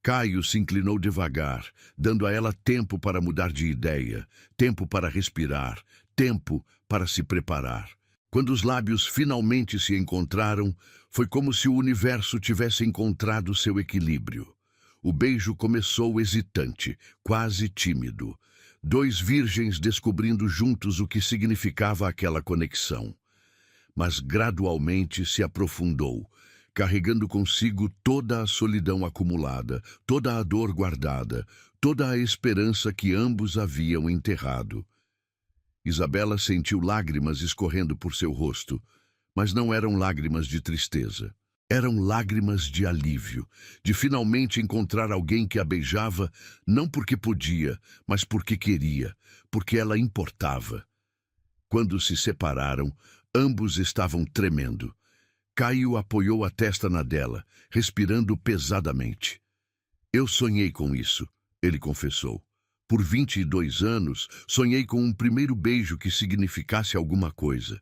Caio se inclinou devagar, dando a ela tempo para mudar de ideia, tempo para respirar, tempo para se preparar. Quando os lábios finalmente se encontraram, foi como se o universo tivesse encontrado seu equilíbrio. O beijo começou hesitante, quase tímido. Dois virgens descobrindo juntos o que significava aquela conexão. Mas gradualmente se aprofundou, carregando consigo toda a solidão acumulada, toda a dor guardada, toda a esperança que ambos haviam enterrado. Isabela sentiu lágrimas escorrendo por seu rosto, mas não eram lágrimas de tristeza. Eram lágrimas de alívio, de finalmente encontrar alguém que a beijava, não porque podia, mas porque queria, porque ela importava. Quando se separaram, ambos estavam tremendo. Caio apoiou a testa na dela, respirando pesadamente. Eu sonhei com isso, ele confessou. Por 22 anos, sonhei com um primeiro beijo que significasse alguma coisa.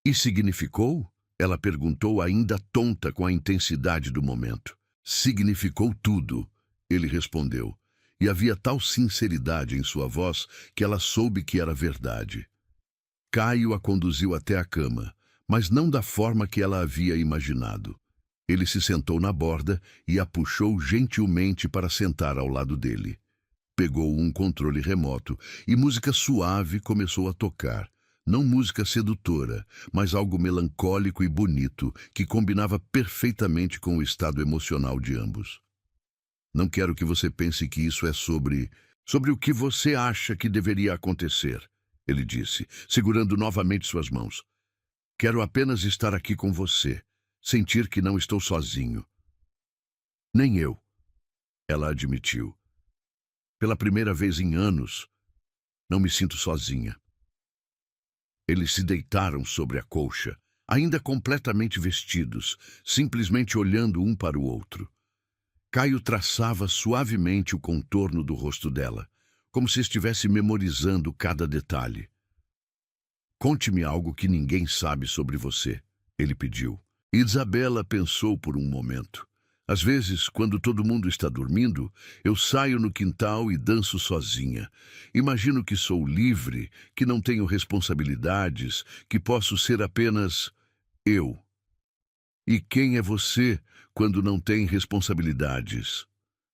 E significou? Ela perguntou, ainda tonta com a intensidade do momento. Significou tudo, ele respondeu. E havia tal sinceridade em sua voz que ela soube que era verdade. Caio a conduziu até a cama, mas não da forma que ela havia imaginado. Ele se sentou na borda e a puxou gentilmente para sentar ao lado dele. Pegou um controle remoto e música suave começou a tocar. Não música sedutora, mas algo melancólico e bonito que combinava perfeitamente com o estado emocional de ambos. Não quero que você pense que isso é sobre o que você acha que deveria acontecer, ele disse, segurando novamente suas mãos. Quero apenas estar aqui com você, sentir que não estou sozinho. Nem eu, ela admitiu. Pela primeira vez em anos, não me sinto sozinha. Eles se deitaram sobre a colcha, ainda completamente vestidos, simplesmente olhando um para o outro. Caio traçava suavemente o contorno do rosto dela, como se estivesse memorizando cada detalhe. Conte-me algo que ninguém sabe sobre você, ele pediu. Isabela pensou por um momento. Às vezes, quando todo mundo está dormindo, eu saio no quintal e danço sozinha. Imagino que sou livre, que não tenho responsabilidades, que posso ser apenas eu. E quem é você quando não tem responsabilidades?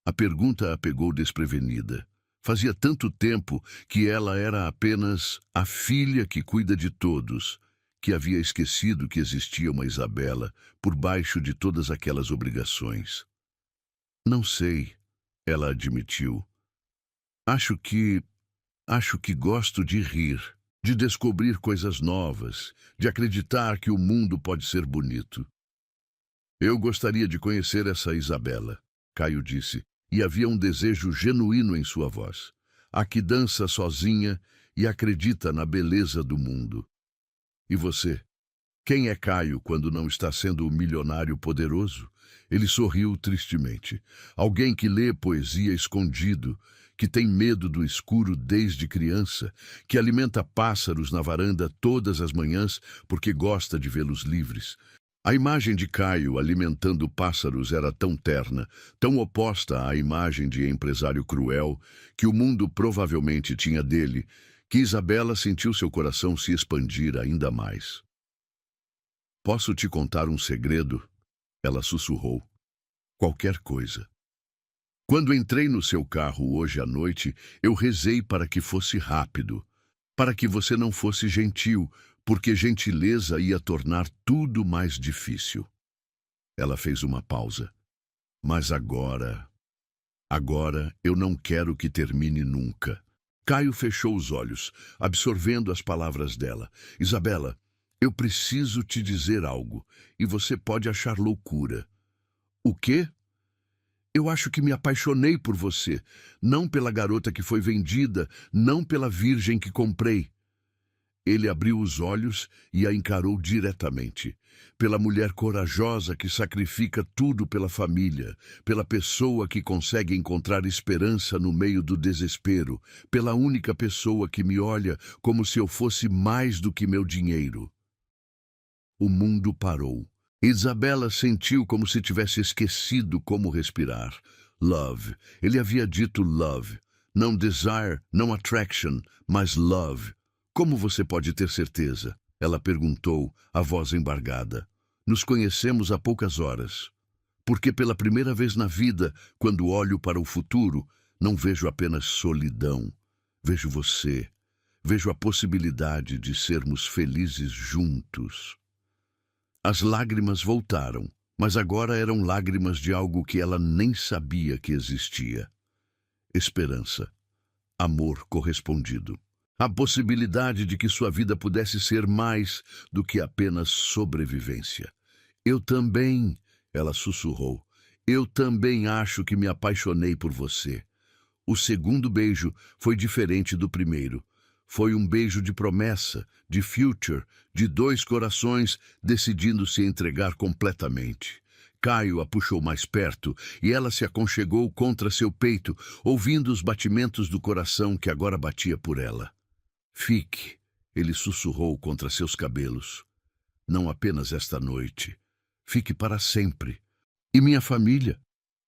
A pergunta a pegou desprevenida. Fazia tanto tempo que ela era apenas a filha que cuida de todos, que havia esquecido que existia uma Isabela por baixo de todas aquelas obrigações. Não sei, ela admitiu. Acho que gosto de rir, de descobrir coisas novas, de acreditar que o mundo pode ser bonito. Eu gostaria de conhecer essa Isabela, Caio disse, e havia um desejo genuíno em sua voz. A que dança sozinha e acredita na beleza do mundo. E você? Quem é Caio quando não está sendo o milionário poderoso? Ele sorriu tristemente. Alguém que lê poesia escondido, que tem medo do escuro desde criança, que alimenta pássaros na varanda todas as manhãs porque gosta de vê-los livres. A imagem de Caio alimentando pássaros era tão terna, tão oposta à imagem de empresário cruel que o mundo provavelmente tinha dele, que Isabela sentiu seu coração se expandir ainda mais. Posso te contar um segredo? Ela sussurrou. Qualquer coisa. Quando entrei no seu carro hoje à noite, eu rezei para que fosse rápido, para que você não fosse gentil, porque gentileza ia tornar tudo mais difícil. Ela fez uma pausa. Mas agora eu não quero que termine nunca. Caio fechou os olhos, absorvendo as palavras dela. Isabela, eu preciso te dizer algo, e você pode achar loucura. O quê? Eu acho que me apaixonei por você, não pela garota que foi vendida, não pela virgem que comprei. Ele abriu os olhos e a encarou diretamente. Pela mulher corajosa que sacrifica tudo pela família, pela pessoa que consegue encontrar esperança no meio do desespero, pela única pessoa que me olha como se eu fosse mais do que meu dinheiro. O mundo parou. Isabela sentiu como se tivesse esquecido como respirar. Love. Ele havia dito love. Não desire, não attraction, mas love. Como você pode ter certeza? Ela perguntou, a voz embargada. Nos conhecemos há poucas horas. Porque pela primeira vez na vida, quando olho para o futuro, não vejo apenas solidão. Vejo você. Vejo a possibilidade de sermos felizes juntos. As lágrimas voltaram, mas agora eram lágrimas de algo que ela nem sabia que existia. Esperança. Amor correspondido. A possibilidade de que sua vida pudesse ser mais do que apenas sobrevivência. Eu também, ela sussurrou, eu também acho que me apaixonei por você. O segundo beijo foi diferente do primeiro. Foi um beijo de promessa, de future, de dois corações decidindo se entregar completamente. Caio a puxou mais perto e ela se aconchegou contra seu peito, ouvindo os batimentos do coração que agora batia por ela. Fique, ele sussurrou contra seus cabelos. Não apenas esta noite. Fique para sempre. E minha família?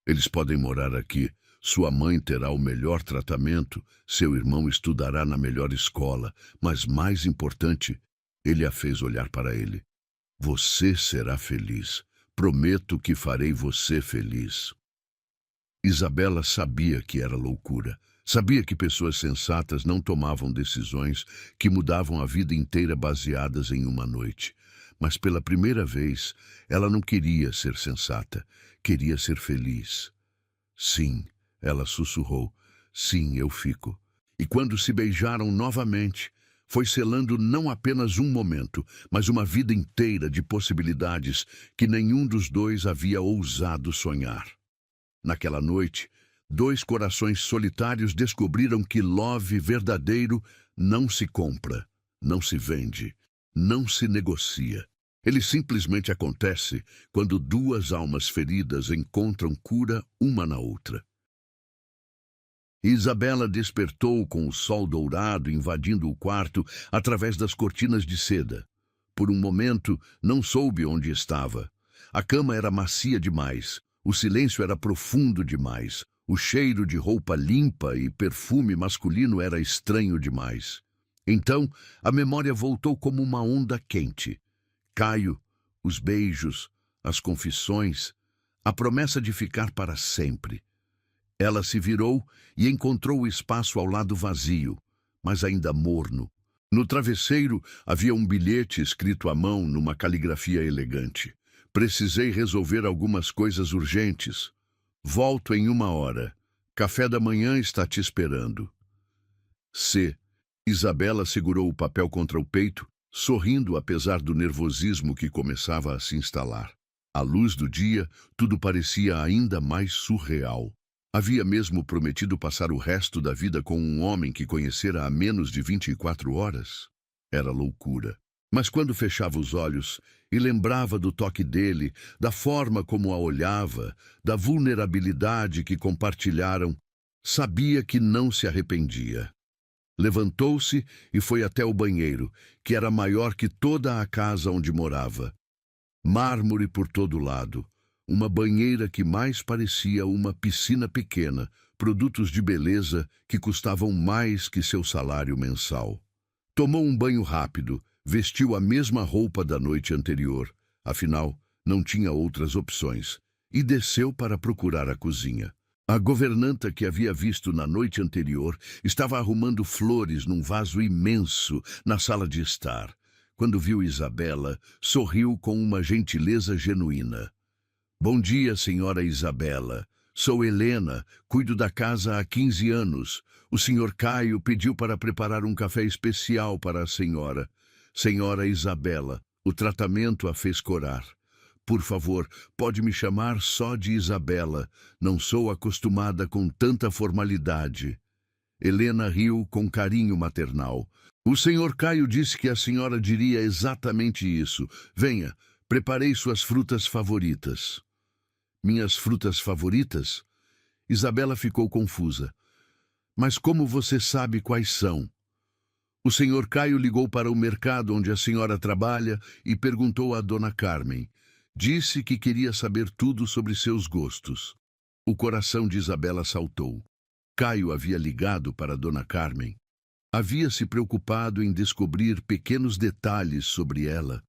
Eles podem morar aqui. Sua mãe terá o melhor tratamento, seu irmão estudará na melhor escola, mas mais importante, ele a fez olhar para ele. Você será feliz. Prometo que farei você feliz. Isabela sabia que era loucura. Sabia que pessoas sensatas não tomavam decisões que mudavam a vida inteira baseadas em uma noite. Mas pela primeira vez, ela não queria ser sensata, queria ser feliz. Sim, ela sussurrou, sim, eu fico. E quando se beijaram novamente, foi selando não apenas um momento, mas uma vida inteira de possibilidades que nenhum dos dois havia ousado sonhar. Naquela noite, dois corações solitários descobriram que love verdadeiro não se compra, não se vende, não se negocia. Ele simplesmente acontece quando duas almas feridas encontram cura uma na outra. Isabela despertou com o sol dourado invadindo o quarto através das cortinas de seda. Por um momento, não soube onde estava. A cama era macia demais, o silêncio era profundo demais, o cheiro de roupa limpa e perfume masculino era estranho demais. Então, a memória voltou como uma onda quente. Caio, os beijos, as confissões, a promessa de ficar para sempre. Ela se virou e encontrou o espaço ao lado vazio, mas ainda morno. No travesseiro havia um bilhete escrito à mão numa caligrafia elegante. Precisei resolver algumas coisas urgentes. Volto em 1 hora. Café da manhã está te esperando. C. Isabela segurou o papel contra o peito, sorrindo apesar do nervosismo que começava a se instalar. À luz do dia, tudo parecia ainda mais surreal. Havia mesmo prometido passar o resto da vida com um homem que conhecera há menos de 24 horas? Era loucura. Mas quando fechava os olhos e lembrava do toque dele, da forma como a olhava, da vulnerabilidade que compartilharam, sabia que não se arrependia. Levantou-se e foi até o banheiro, que era maior que toda a casa onde morava. Mármore por todo lado. Uma banheira que mais parecia uma piscina pequena, produtos de beleza que custavam mais que seu salário mensal. Tomou um banho rápido, vestiu a mesma roupa da noite anterior, afinal, não tinha outras opções, e desceu para procurar a cozinha. A governanta que havia visto na noite anterior estava arrumando flores num vaso imenso na sala de estar. Quando viu Isabela, sorriu com uma gentileza genuína. Bom dia, senhora Isabela. Sou Helena, cuido da casa há 15 anos. O senhor Caio pediu para preparar um café especial para a senhora. Senhora Isabela, o tratamento a fez corar. Por favor, pode me chamar só de Isabela. Não sou acostumada com tanta formalidade. Helena riu com carinho maternal. O senhor Caio disse que a senhora diria exatamente isso. Venha, preparei suas frutas favoritas. Minhas frutas favoritas? Isabela ficou confusa. Mas como você sabe quais são? O senhor Caio ligou para o mercado onde a senhora trabalha e perguntou à dona Carmen. Disse que queria saber tudo sobre seus gostos. O coração de Isabela saltou. Caio havia ligado para dona Carmen. Havia se preocupado em descobrir pequenos detalhes sobre ela.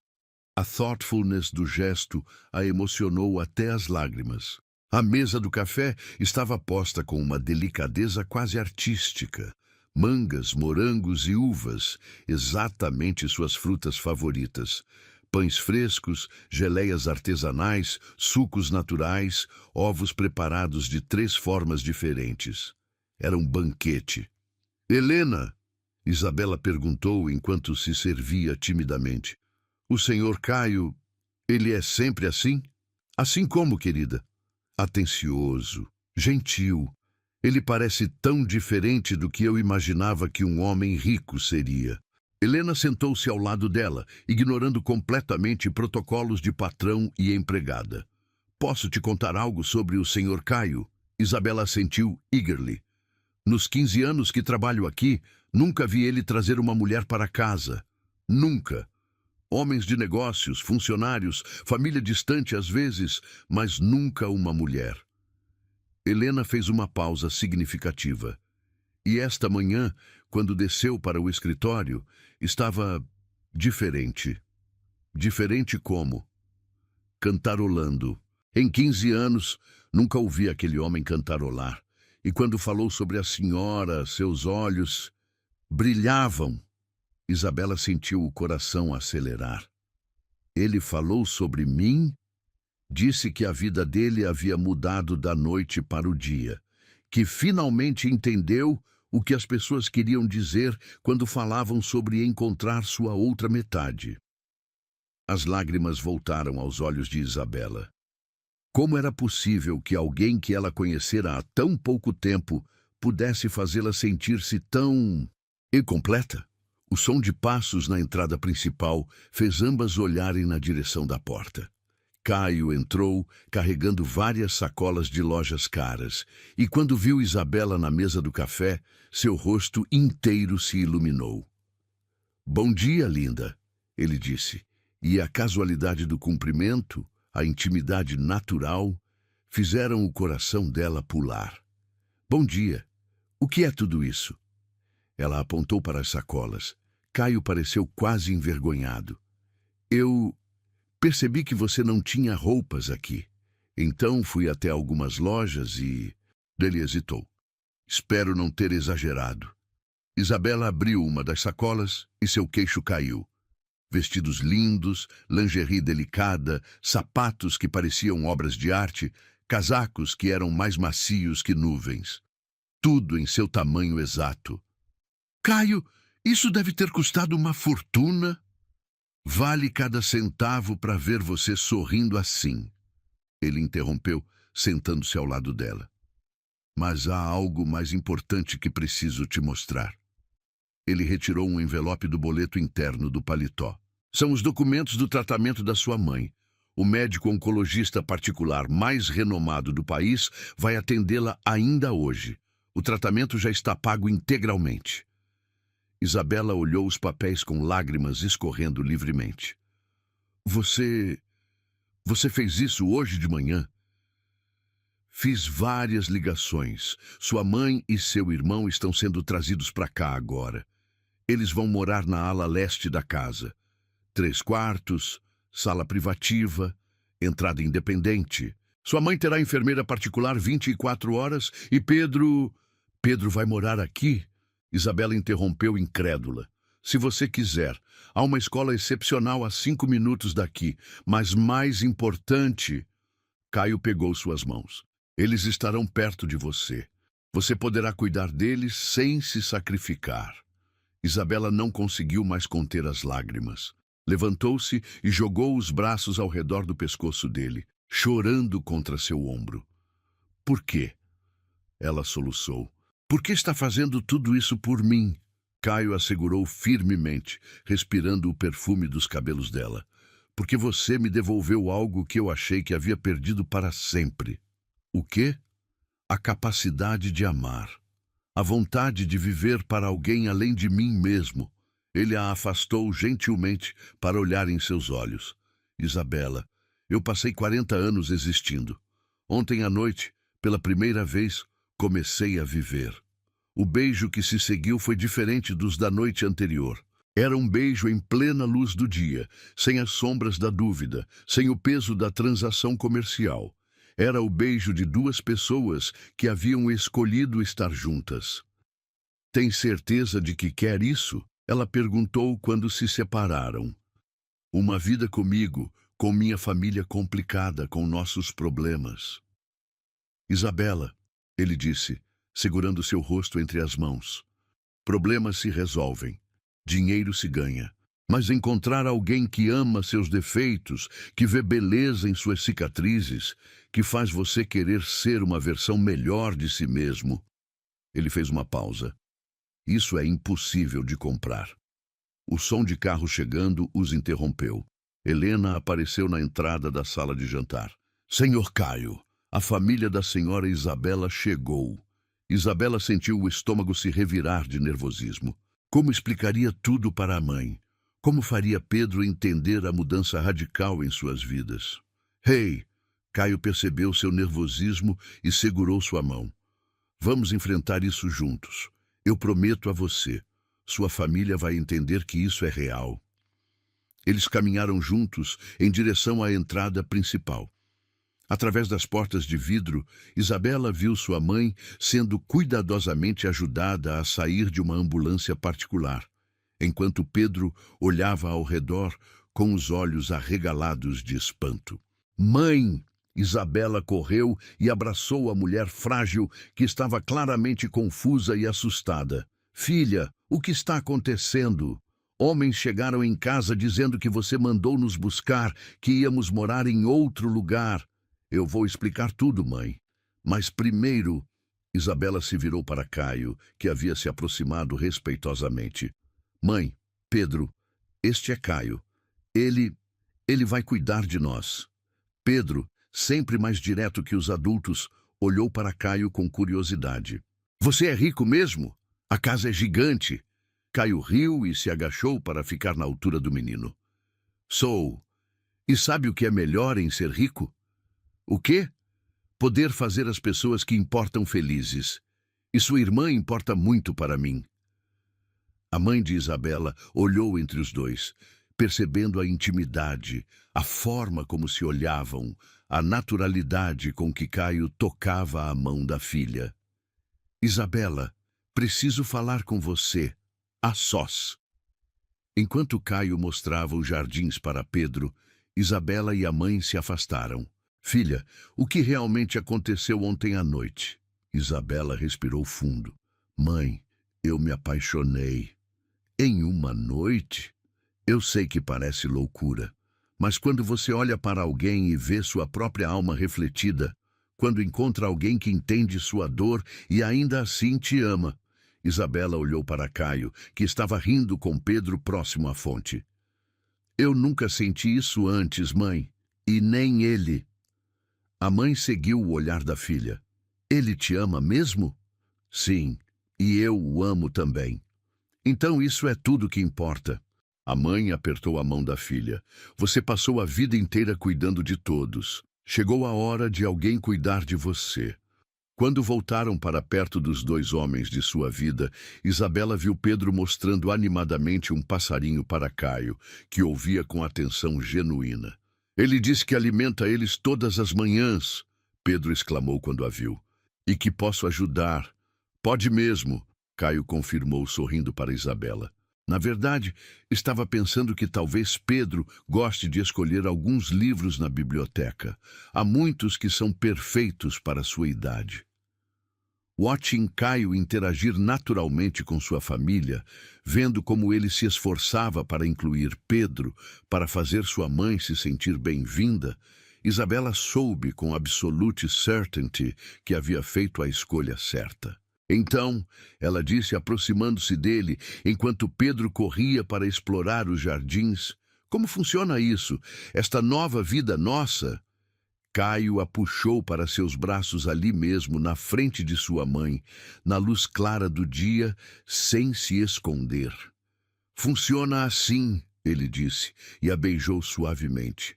A thoughtfulness do gesto a emocionou até as lágrimas. A mesa do café estava posta com uma delicadeza quase artística. Mangas, morangos e uvas, exatamente suas frutas favoritas. Pães frescos, geleias artesanais, sucos naturais, ovos preparados de 3 formas diferentes. Era um banquete. Helena, Isabela perguntou enquanto se servia timidamente. O senhor Caio, ele é sempre assim? Assim como, querida? Atencioso, gentil. Ele parece tão diferente do que eu imaginava que um homem rico seria. Helena sentou-se ao lado dela, ignorando completamente protocolos de patrão e empregada. Posso te contar algo sobre o senhor Caio? Isabela assentiu eagerly. Nos 15 anos que trabalho aqui, nunca vi ele trazer uma mulher para casa. Nunca. Homens de negócios, funcionários, família distante às vezes, mas nunca uma mulher. Helena fez uma pausa significativa. E esta manhã, quando desceu para o escritório, estava diferente. Diferente como? Cantarolando. Em 15 anos, nunca ouvi aquele homem cantarolar. E quando falou sobre a senhora, seus olhos brilhavam. Isabela sentiu o coração acelerar. Ele falou sobre mim? Disse que a vida dele havia mudado da noite para o dia, que finalmente entendeu o que as pessoas queriam dizer quando falavam sobre encontrar sua outra metade. As lágrimas voltaram aos olhos de Isabela. Como era possível que alguém que ela conhecera há tão pouco tempo pudesse fazê-la sentir-se tão incompleta? O som de passos na entrada principal fez ambas olharem na direção da porta. Caio entrou, carregando várias sacolas de lojas caras, e quando viu Isabela na mesa do café, seu rosto inteiro se iluminou. Bom dia, linda, ele disse, e a casualidade do cumprimento, a intimidade natural, fizeram o coração dela pular. Bom dia. O que é tudo isso? Ela apontou para as sacolas. Caio pareceu quase envergonhado. Eu percebi que você não tinha roupas aqui. Então fui até algumas lojas e... Ele hesitou. Espero não ter exagerado. Isabela abriu uma das sacolas e seu queixo caiu. Vestidos lindos, lingerie delicada, sapatos que pareciam obras de arte, casacos que eram mais macios que nuvens. Tudo em seu tamanho exato. Caio, isso deve ter custado uma fortuna. Vale cada centavo para ver você sorrindo assim. Ele interrompeu, sentando-se ao lado dela. Mas há algo mais importante que preciso te mostrar. Ele retirou um envelope do boleto interno do paletó. São os documentos do tratamento da sua mãe. O médico oncologista particular mais renomado do país vai atendê-la ainda hoje. O tratamento já está pago integralmente. Isabela olhou os papéis com lágrimas escorrendo livremente. Você fez isso hoje de manhã? Fiz várias ligações. Sua mãe e seu irmão estão sendo trazidos para cá agora. Eles vão morar na ala leste da casa. 3 quartos, sala privativa, entrada independente. Sua mãe terá enfermeira particular 24 horas e Pedro vai morar aqui? Isabela interrompeu incrédula. Se você quiser, há uma escola excepcional a 5 minutos daqui, mas mais importante... Caio pegou suas mãos. Eles estarão perto de você. Você poderá cuidar deles sem se sacrificar. Isabela não conseguiu mais conter as lágrimas. Levantou-se e jogou os braços ao redor do pescoço dele, chorando contra seu ombro. Por quê? Ela soluçou. Por que está fazendo tudo isso por mim? Caio assegurou firmemente, respirando o perfume dos cabelos dela. Porque você me devolveu algo que eu achei que havia perdido para sempre. O quê? A capacidade de amar. A vontade de viver para alguém além de mim mesmo. Ele a afastou gentilmente para olhar em seus olhos. Isabela, eu passei 40 anos existindo. Ontem à noite, pela primeira vez, comecei a viver. O beijo que se seguiu foi diferente dos da noite anterior. Era um beijo em plena luz do dia, sem as sombras da dúvida, sem o peso da transação comercial. Era o beijo de duas pessoas que haviam escolhido estar juntas. Tem certeza de que quer isso? Ela perguntou quando se separaram. Uma vida comigo, com minha família complicada, com nossos problemas. Isabela, ele disse, segurando seu rosto entre as mãos. Problemas se resolvem. Dinheiro se ganha. Mas encontrar alguém que ama seus defeitos, que vê beleza em suas cicatrizes, que faz você querer ser uma versão melhor de si mesmo. Ele fez uma pausa. Isso é impossível de comprar. O som de carro chegando os interrompeu. Helena apareceu na entrada da sala de jantar. Senhor Caio, a família da senhora Isabela chegou. Isabela sentiu o estômago se revirar de nervosismo. Como explicaria tudo para a mãe? Como faria Pedro entender a mudança radical em suas vidas? Hey! Caio percebeu seu nervosismo e segurou sua mão. Vamos enfrentar isso juntos. Eu prometo a você. Sua família vai entender que isso é real. Eles caminharam juntos em direção à entrada principal. Através das portas de vidro, Isabela viu sua mãe sendo cuidadosamente ajudada a sair de uma ambulância particular, enquanto Pedro olhava ao redor com os olhos arregalados de espanto. Mãe! Isabela correu e abraçou a mulher frágil que estava claramente confusa e assustada. Filha, o que está acontecendo? Homens chegaram em casa dizendo que você mandou nos buscar, que íamos morar em outro lugar. Eu vou explicar tudo, mãe. Mas primeiro... Isabela se virou para Caio, que havia se aproximado respeitosamente. Mãe, Pedro, este é Caio. Ele vai cuidar de nós. Pedro, sempre mais direto que os adultos, olhou para Caio com curiosidade. Você é rico mesmo? A casa é gigante. Caio riu e se agachou para ficar na altura do menino. Sou. E sabe o que é melhor em ser rico? O quê? Poder fazer as pessoas que importam felizes. E sua irmã importa muito para mim. A mãe de Isabela olhou entre os dois, percebendo a intimidade, a forma como se olhavam, a naturalidade com que Caio tocava a mão da filha. Isabela, preciso falar com você, a sós. Enquanto Caio mostrava os jardins para Pedro, Isabela e a mãe se afastaram. Filha, o que realmente aconteceu ontem à noite? Isabela respirou fundo. Mãe, eu me apaixonei. Em uma noite? Eu sei que parece loucura, mas quando você olha para alguém e vê sua própria alma refletida, quando encontra alguém que entende sua dor e ainda assim te ama. Isabela olhou para Caio, que estava rindo com Pedro próximo à fonte. Eu nunca senti isso antes, mãe, e nem ele. A mãe seguiu o olhar da filha. Ele te ama mesmo? Sim, e eu o amo também. Então isso é tudo que importa. A mãe apertou a mão da filha. Você passou a vida inteira cuidando de todos. Chegou a hora de alguém cuidar de você. Quando voltaram para perto dos dois homens de sua vida, Isabela viu Pedro mostrando animadamente um passarinho para Caio, que ouvia com atenção genuína. Ele disse que alimenta eles todas as manhãs, Pedro exclamou quando a viu. E que posso ajudar. Pode mesmo, Caio confirmou sorrindo para Isabela. Na verdade, estava pensando que talvez Pedro goste de escolher alguns livros na biblioteca. Há muitos que são perfeitos para a sua idade. Watching Caio interagir naturalmente com sua família, vendo como ele se esforçava para incluir Pedro, para fazer sua mãe se sentir bem-vinda, Isabela soube com absolute certainty que havia feito a escolha certa. Então, ela disse, aproximando-se dele, enquanto Pedro corria para explorar os jardins: "Como funciona isso? Esta nova vida nossa?" Caio a puxou para seus braços ali mesmo, na frente de sua mãe, na luz clara do dia, sem se esconder. "Funciona assim", ele disse, e a beijou suavemente.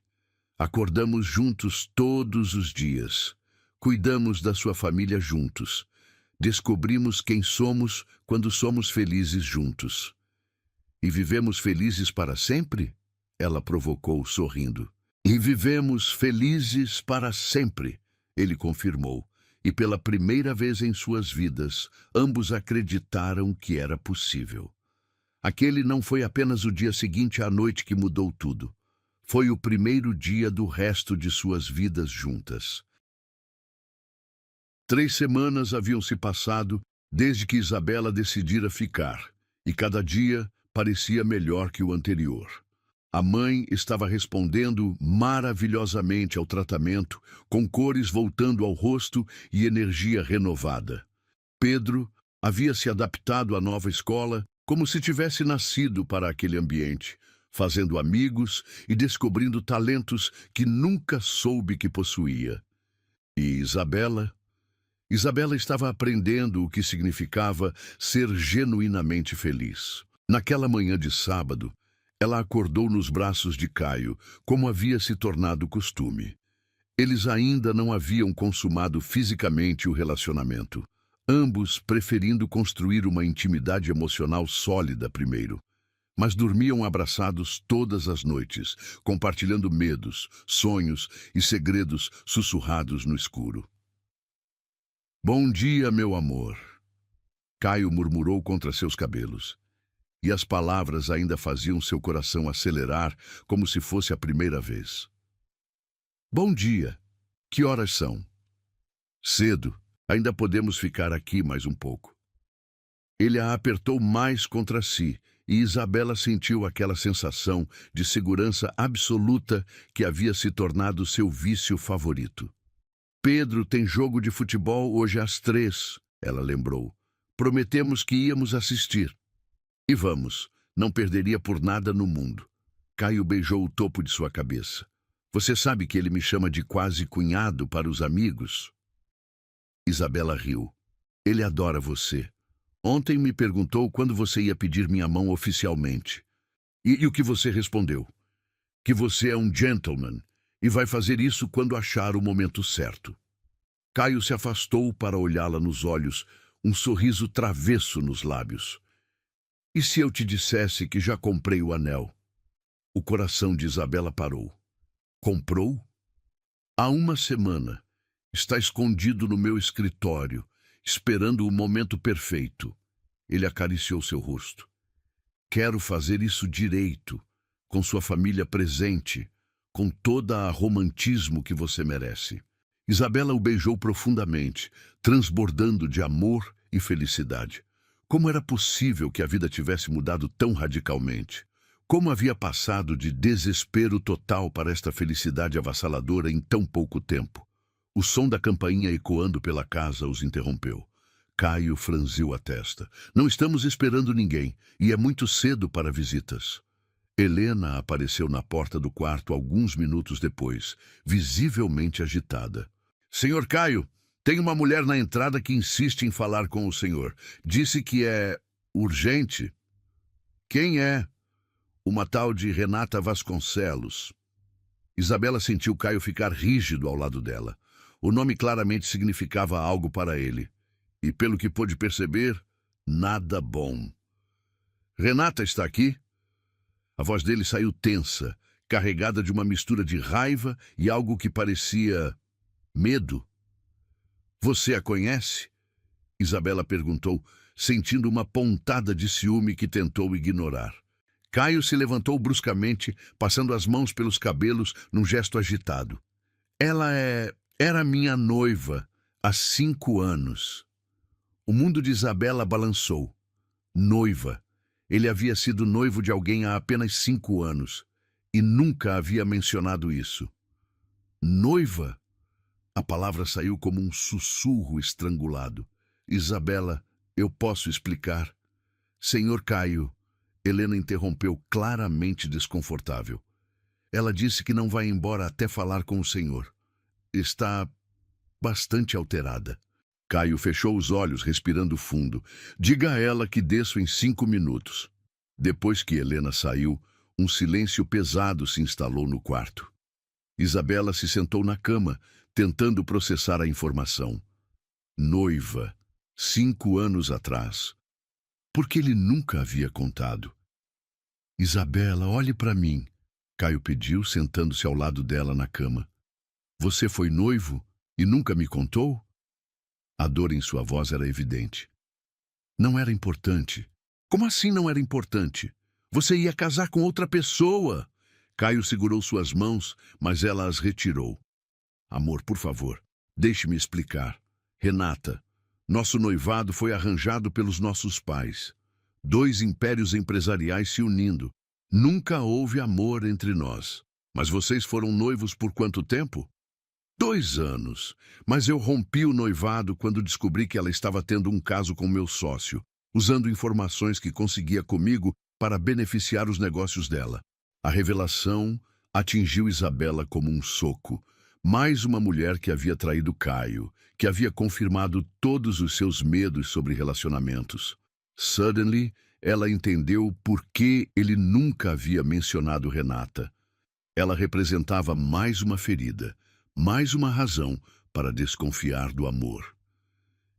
"Acordamos juntos todos os dias. Cuidamos da sua família juntos. Descobrimos quem somos quando somos felizes juntos." "E vivemos felizes para sempre?" ela provocou, sorrindo. "E vivemos felizes para sempre", ele confirmou, e pela primeira vez em suas vidas, ambos acreditaram que era possível. Aquele não foi apenas o dia seguinte à noite que mudou tudo. Foi o primeiro dia do resto de suas vidas juntas. 3 semanas haviam se passado desde que Isabela decidira ficar, e cada dia parecia melhor que o anterior. A mãe estava respondendo maravilhosamente ao tratamento, com cores voltando ao rosto e energia renovada. Pedro havia se adaptado à nova escola como se tivesse nascido para aquele ambiente, fazendo amigos e descobrindo talentos que nunca soube que possuía. E Isabela estava aprendendo o que significava ser genuinamente feliz. Naquela manhã de sábado, ela acordou nos braços de Caio, como havia se tornado costume. Eles ainda não haviam consumado fisicamente o relacionamento, ambos preferindo construir uma intimidade emocional sólida primeiro. Mas dormiam abraçados todas as noites, compartilhando medos, sonhos e segredos sussurrados no escuro. "Bom dia, meu amor", Caio murmurou contra seus cabelos. E as palavras ainda faziam seu coração acelerar como se fosse a primeira vez. "Bom dia. Que horas são?" "Cedo. Ainda podemos ficar aqui mais um pouco." Ele a apertou mais contra si, e Isabela sentiu aquela sensação de segurança absoluta que havia se tornado seu vício favorito. "Pedro tem jogo de futebol hoje às 3, ela lembrou. "Prometemos que íamos assistir." "E vamos, não perderia por nada no mundo." Caio beijou o topo de sua cabeça. "Você sabe que ele me chama de quase cunhado para os amigos?" Isabela riu. "Ele adora você. Ontem me perguntou quando você ia pedir minha mão oficialmente. E o que você respondeu? Que você é um gentleman e vai fazer isso quando achar o momento certo." Caio se afastou para olhá-la nos olhos, um sorriso travesso nos lábios. "E se eu te dissesse que já comprei o anel?" O coração de Isabela parou. "Comprou?" "Há uma semana. Está escondido no meu escritório, esperando o momento perfeito." Ele acariciou seu rosto. "Quero fazer isso direito, com sua família presente, com toda a romantismo que você merece." Isabela o beijou profundamente, transbordando de amor e felicidade. Como era possível que a vida tivesse mudado tão radicalmente? Como havia passado de desespero total para esta felicidade avassaladora em tão pouco tempo? O som da campainha ecoando pela casa os interrompeu. Caio franziu a testa. "Não estamos esperando ninguém, e é muito cedo para visitas." Helena apareceu na porta do quarto alguns minutos depois, visivelmente agitada. "Senhor Caio, tem uma mulher na entrada que insiste em falar com o senhor. Disse que é urgente." "Quem é?" "Uma tal de Renata Vasconcelos." Isabela sentiu Caio ficar rígido ao lado dela. O nome claramente significava algo para ele. E, pelo que pôde perceber, nada bom. "Renata está aqui?" A voz dele saiu tensa, carregada de uma mistura de raiva e algo que parecia medo. "Você a conhece?" Isabela perguntou, sentindo uma pontada de ciúme que tentou ignorar. Caio se levantou bruscamente, passando as mãos pelos cabelos num gesto agitado. Era minha noiva há 5 anos." O mundo de Isabela balançou. Noiva. Ele havia sido noivo de alguém há apenas 5 anos e nunca havia mencionado isso. Noiva? A palavra saiu como um sussurro estrangulado. Isabela, eu posso explicar. Senhor Caio, Helena interrompeu claramente desconfortável. Ela disse que não vai embora até falar com o senhor. Está bastante alterada. Caio fechou os olhos, respirando fundo. Diga a ela que desço em 5 minutos. Depois que Helena saiu, um silêncio pesado se instalou no quarto. Isabela se sentou na cama, tentando processar a informação. Noiva, 5 anos atrás. Por que ele nunca havia contado? Isabela, olhe para mim. Caio pediu, sentando-se ao lado dela na cama. Você foi noivo e nunca me contou? A dor em sua voz era evidente. Não era importante. Como assim não era importante? Você ia casar com outra pessoa. Caio segurou suas mãos, mas ela as retirou. Amor, por favor, deixe-me explicar. Renata, nosso noivado foi arranjado pelos nossos pais. 2 impérios empresariais se unindo. Nunca houve amor entre nós. Mas vocês foram noivos por quanto tempo? 2 anos. Mas eu rompi o noivado quando descobri que ela estava tendo um caso com meu sócio, usando informações que conseguia comigo para beneficiar os negócios dela. A revelação atingiu Isabela como um soco. Mais uma mulher que havia traído Caio, que havia confirmado todos os seus medos sobre relacionamentos. Suddenly, ela entendeu por que ele nunca havia mencionado Renata. Ela representava mais uma ferida, mais uma razão para desconfiar do amor.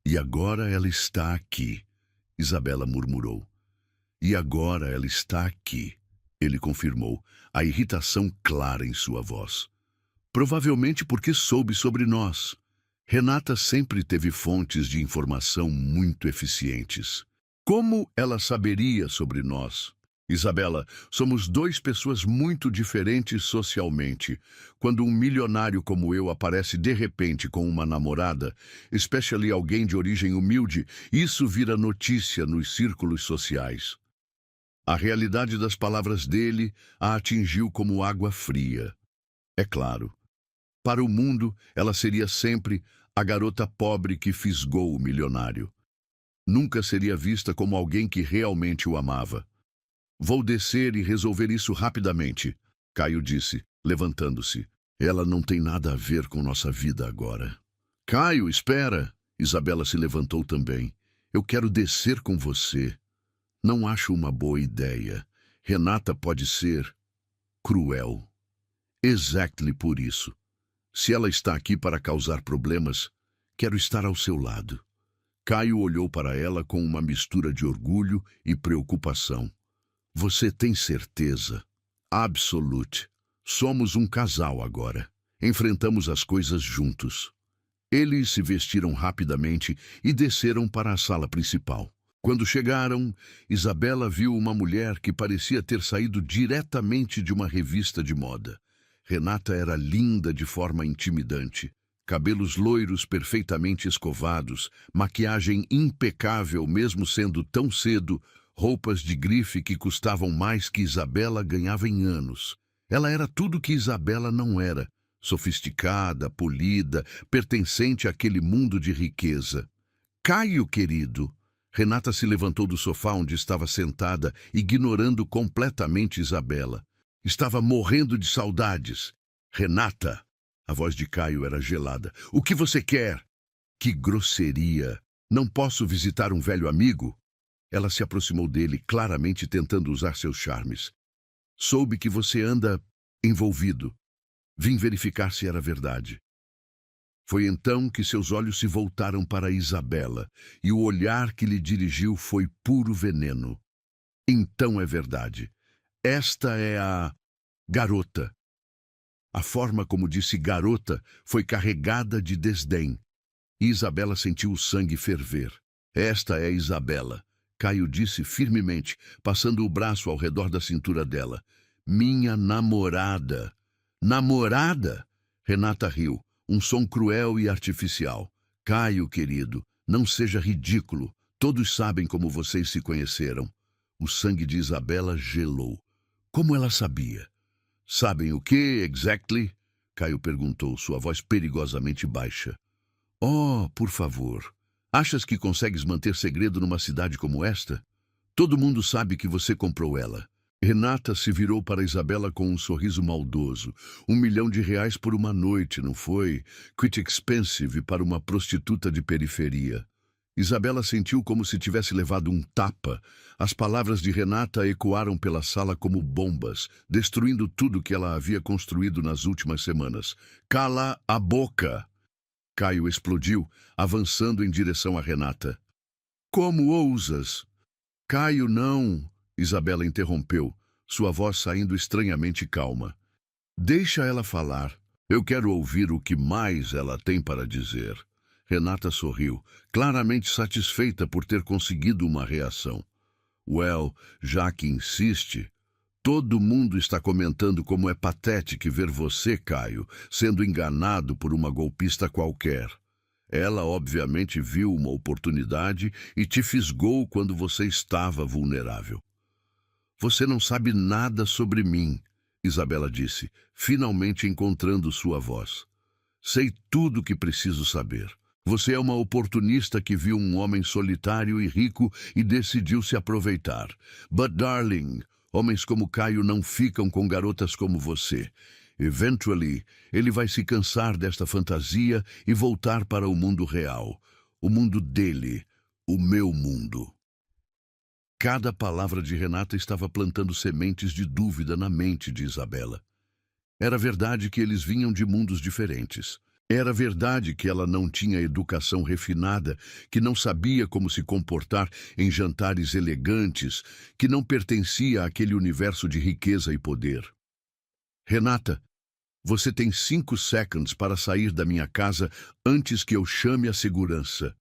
E agora ela está aqui, Isabela murmurou. E agora ela está aqui, ele confirmou, a irritação clara em sua voz. Provavelmente porque soube sobre nós. Renata sempre teve fontes de informação muito eficientes. Como ela saberia sobre nós? Isabela, somos 2 pessoas muito diferentes socialmente. Quando um milionário como eu aparece de repente com uma namorada, especialmente alguém de origem humilde, isso vira notícia nos círculos sociais. A realidade das palavras dele a atingiu como água fria. É claro, para o mundo, ela seria sempre a garota pobre que fisgou o milionário. Nunca seria vista como alguém que realmente o amava. Vou descer e resolver isso rapidamente, Caio disse, levantando-se. Ela não tem nada a ver com nossa vida agora. Caio, espera! Isabela se levantou também. Eu quero descer com você. Não acho uma boa ideia. Renata pode ser cruel. Exactly por isso. Se ela está aqui para causar problemas, quero estar ao seu lado. Caio olhou para ela com uma mistura de orgulho e preocupação. Você tem certeza? Absolute. Somos um casal agora. Enfrentamos as coisas juntos. Eles se vestiram rapidamente e desceram para a sala principal. Quando chegaram, Isabela viu uma mulher que parecia ter saído diretamente de uma revista de moda. Renata era linda de forma intimidante. Cabelos loiros perfeitamente escovados, maquiagem impecável mesmo sendo tão cedo, roupas de grife que custavam mais que Isabela ganhava em anos. Ela era tudo que Isabela não era, sofisticada, polida, pertencente àquele mundo de riqueza. Caio, querido! Renata se levantou do sofá onde estava sentada, ignorando completamente Isabela. Estava morrendo de saudades. Renata! A voz de Caio era gelada. O que você quer? Que grosseria! Não posso visitar um velho amigo? Ela se aproximou dele, claramente tentando usar seus charmes. Soube que você anda envolvido. Vim verificar se era verdade. Foi então que seus olhos se voltaram para Isabela, e o olhar que lhe dirigiu foi puro veneno. Então é verdade. Esta é a garota. A forma como disse garota foi carregada de desdém. E Isabela sentiu o sangue ferver. Esta é Isabela, Caio disse firmemente, passando o braço ao redor da cintura dela. Minha namorada. Namorada? Renata riu, um som cruel e artificial. Caio, querido, Não seja ridículo. Todos sabem como vocês se conheceram. O sangue de Isabela gelou. Como ela sabia? Sabem o que, exactly? Caio perguntou, sua voz perigosamente baixa. Oh, por favor. Achas que consegues manter segredo numa cidade como esta? Todo mundo sabe que você comprou ela. Renata se virou para Isabela com um sorriso maldoso. R$ 1 milhão por uma noite, não foi? Quite expensive para uma prostituta de periferia. Isabela sentiu como se tivesse levado um tapa. As palavras de Renata ecoaram pela sala como bombas, destruindo tudo que ela havia construído nas últimas semanas. Cala a boca! Caio explodiu, avançando em direção a Renata. Como ousas? Caio, não! Isabela interrompeu, sua voz saindo estranhamente calma. Deixa ela falar. Eu quero ouvir o que mais ela tem para dizer. Renata sorriu, claramente satisfeita por ter conseguido uma reação. Well, já que insiste, todo mundo está comentando como é patético ver você, Caio, sendo enganado por uma golpista qualquer. Ela obviamente viu uma oportunidade e te fisgou quando você estava vulnerável. Você não sabe nada sobre mim, Isabela disse, finalmente encontrando sua voz. Sei tudo o que preciso saber. Você é uma oportunista que viu um homem solitário e rico e decidiu se aproveitar. But, darling, homens como Caio não ficam com garotas como você. Eventually, ele vai se cansar desta fantasia e voltar para o mundo real. O mundo dele, o meu mundo. Cada palavra de Renata estava plantando sementes de dúvida na mente de Isabela. Era verdade que eles vinham de mundos diferentes. Era verdade que ela não tinha educação refinada, que não sabia como se comportar em jantares elegantes, que não pertencia àquele universo de riqueza e poder. Renata, você tem 5 seconds para sair da minha casa antes que eu chame a segurança.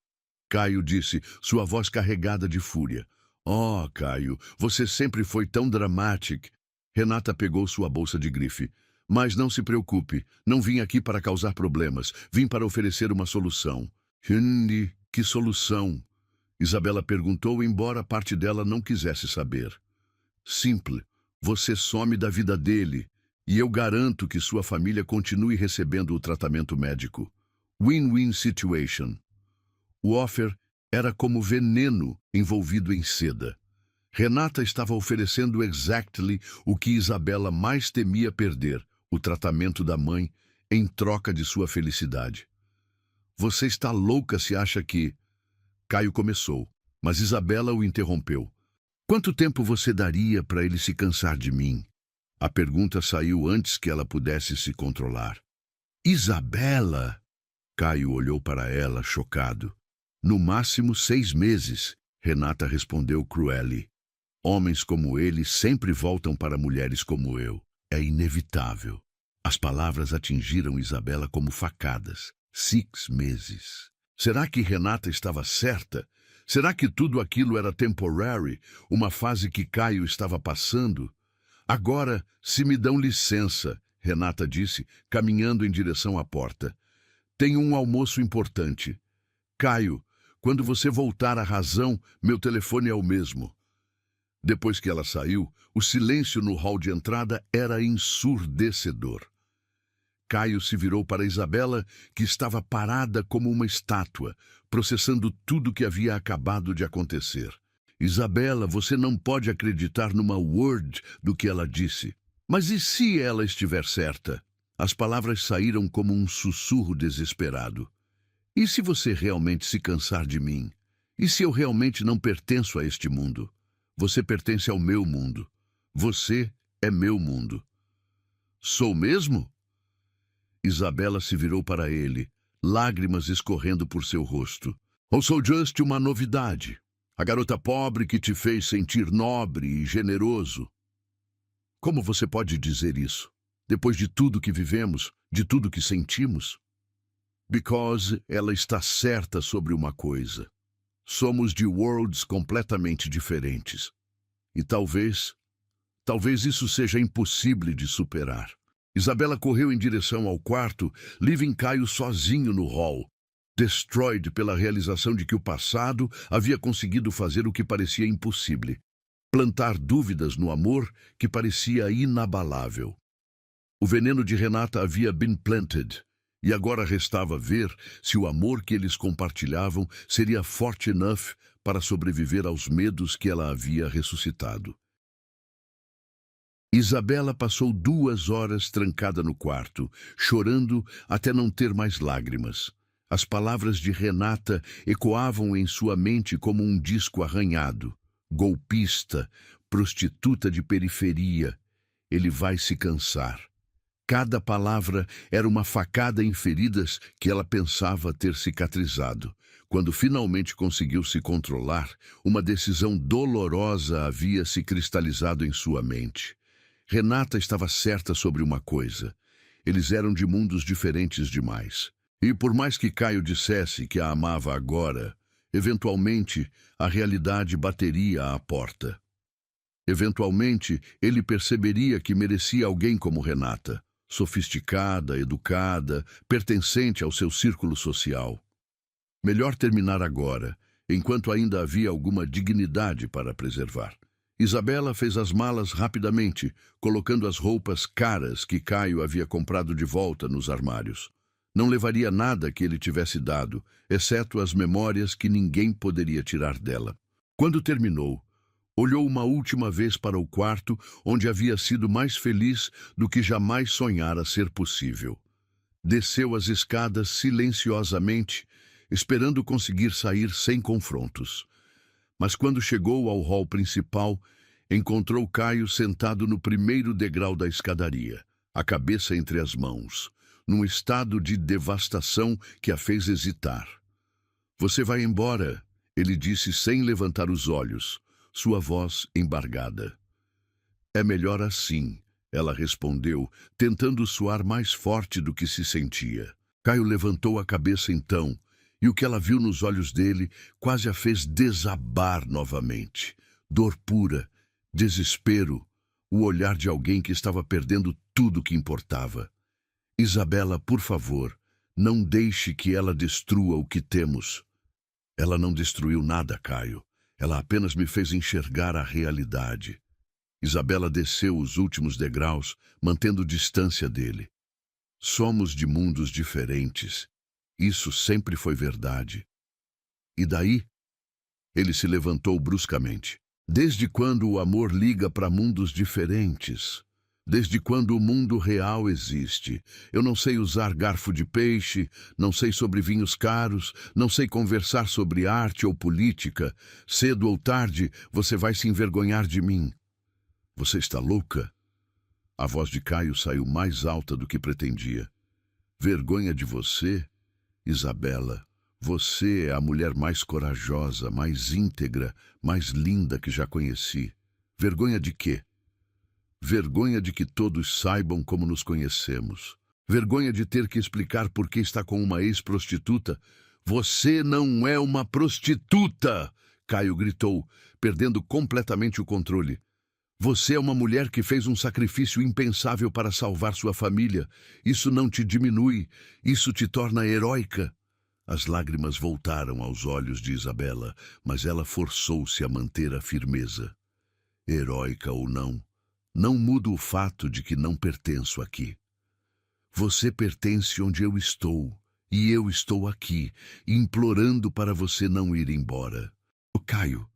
Caio disse, sua voz carregada de fúria. Oh, Caio, você sempre foi tão dramático. Renata pegou sua bolsa de grife. Mas não se preocupe, não vim aqui para causar problemas, vim para oferecer uma solução. Que solução? Isabela perguntou, embora parte dela não quisesse saber. Simple, você some da vida dele, e eu garanto que sua família continue recebendo o tratamento médico. Win-win situation. O offer era como veneno envolvido em seda. Renata estava oferecendo exactly o que Isabela mais temia perder, o tratamento da mãe, em troca de sua felicidade. Você está louca se acha que... Caio começou, mas Isabela o interrompeu. Quanto tempo você daria para ele se cansar de mim? A pergunta saiu antes que ela pudesse se controlar. Isabela! Caio olhou para ela, chocado. No máximo 6 meses, Renata respondeu cruelly. Homens como ele sempre voltam para mulheres como eu. É inevitável. As palavras atingiram Isabela como facadas. 6 meses. Será que Renata estava certa? Será que tudo aquilo era temporary, uma fase que Caio estava passando? Agora, se me dão licença, Renata disse, caminhando em direção à porta. Tenho um almoço importante. Caio, quando você voltar à razão, meu telefone é o mesmo. Depois que ela saiu, o silêncio no hall de entrada era ensurdecedor. Caio se virou para Isabela, que estava parada como uma estátua, processando tudo que havia acabado de acontecer. Isabela, você não pode acreditar numa word do que ela disse. Mas e se ela estiver certa? As palavras saíram como um sussurro desesperado. E se você realmente se cansar de mim? E se eu realmente não pertenço a este mundo? Você pertence ao meu mundo. Você é meu mundo. Sou mesmo? Isabela se virou para ele, lágrimas escorrendo por seu rosto. Ou sou just uma novidade? A garota pobre que te fez sentir nobre e generoso? Como você pode dizer isso? Depois de tudo que vivemos, de tudo que sentimos? Because ela está certa sobre uma coisa. Somos de worlds completamente diferentes. E talvez isso seja impossível de superar. Isabela correu em direção ao quarto, leaving Caio sozinho no hall. destroyed pela realização de que o passado havia conseguido fazer o que parecia impossível, plantar dúvidas no amor que parecia inabalável. O veneno de Renata havia been planted, e agora restava ver se o amor que eles compartilhavam seria forte enough para sobreviver aos medos que ela havia ressuscitado. Isabela passou 2 horas trancada no quarto, chorando até não ter mais lágrimas. As palavras de Renata ecoavam em sua mente como um disco arranhado. Golpista, prostituta de periferia, ele vai se cansar. Cada palavra era uma facada em feridas que ela pensava ter cicatrizado. Quando finalmente conseguiu se controlar, uma decisão dolorosa havia se cristalizado em sua mente. Renata estava certa sobre uma coisa. Eles eram de mundos diferentes demais. E por mais que Caio dissesse que a amava agora, eventualmente a realidade bateria à porta. Eventualmente ele perceberia que merecia alguém como Renata, sofisticada, educada, pertencente ao seu círculo social. Melhor terminar agora, enquanto ainda havia alguma dignidade para preservar. Isabela fez as malas rapidamente, colocando as roupas caras que Caio havia comprado de volta nos armários. Não levaria nada que ele tivesse dado, exceto as memórias que ninguém poderia tirar dela. Quando terminou, olhou uma última vez para o quarto onde havia sido mais feliz do que jamais sonhara ser possível. Desceu as escadas silenciosamente, esperando conseguir sair sem confrontos. Mas quando chegou ao hall principal, encontrou Caio sentado no primeiro degrau da escadaria, a cabeça entre as mãos, num estado de devastação que a fez hesitar. "Você vai embora", ele disse sem levantar os olhos, sua voz embargada. "É melhor assim", ela respondeu, tentando soar mais forte do que se sentia. Caio levantou a cabeça então, e o que ela viu nos olhos dele quase a fez desabar novamente. Dor pura, desespero, o olhar de alguém que estava perdendo tudo que importava. "Isabela, por favor, não deixe que ela destrua o que temos." "Ela não destruiu nada, Caio. Ela apenas me fez enxergar a realidade." Isabela desceu os últimos degraus, mantendo distância dele. "Somos de mundos diferentes. Isso sempre foi verdade." "E daí?" Ele se levantou bruscamente. "Desde quando o amor liga para mundos diferentes? Desde quando o mundo real existe? Eu não sei usar garfo de peixe, não sei sobre vinhos caros, não sei conversar sobre arte ou política. Cedo ou tarde, você vai se envergonhar de mim." "Você está louca?" A voz de Caio saiu mais alta do que pretendia. "Vergonha de você? Isabela, você é a mulher mais corajosa, mais íntegra, mais linda que já conheci. Vergonha de quê? Vergonha de que todos saibam como nos conhecemos. Vergonha de ter que explicar por que está com uma ex-prostituta." "Você não é uma prostituta!" Caio gritou, perdendo completamente o controle. "Você é uma mulher que fez um sacrifício impensável para salvar sua família. Isso não te diminui, isso te torna heróica." As lágrimas voltaram aos olhos de Isabela, mas ela forçou-se a manter a firmeza. "Heróica ou não muda o fato de que não pertenço aqui. Você pertence onde eu estou, e eu estou aqui, implorando para você não ir embora." "O Caio,"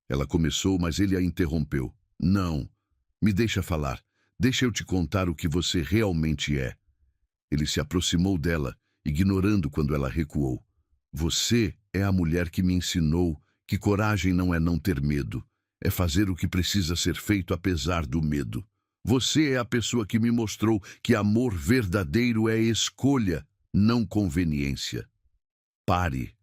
ela começou, mas ele a interrompeu. "Não, me deixa falar. Deixa eu te contar o que você realmente é." Ele se aproximou dela, ignorando quando ela recuou. "Você é a mulher que me ensinou que coragem não é não ter medo. É fazer o que precisa ser feito apesar do medo. Você é a pessoa que me mostrou que amor verdadeiro é escolha, não conveniência. Pare.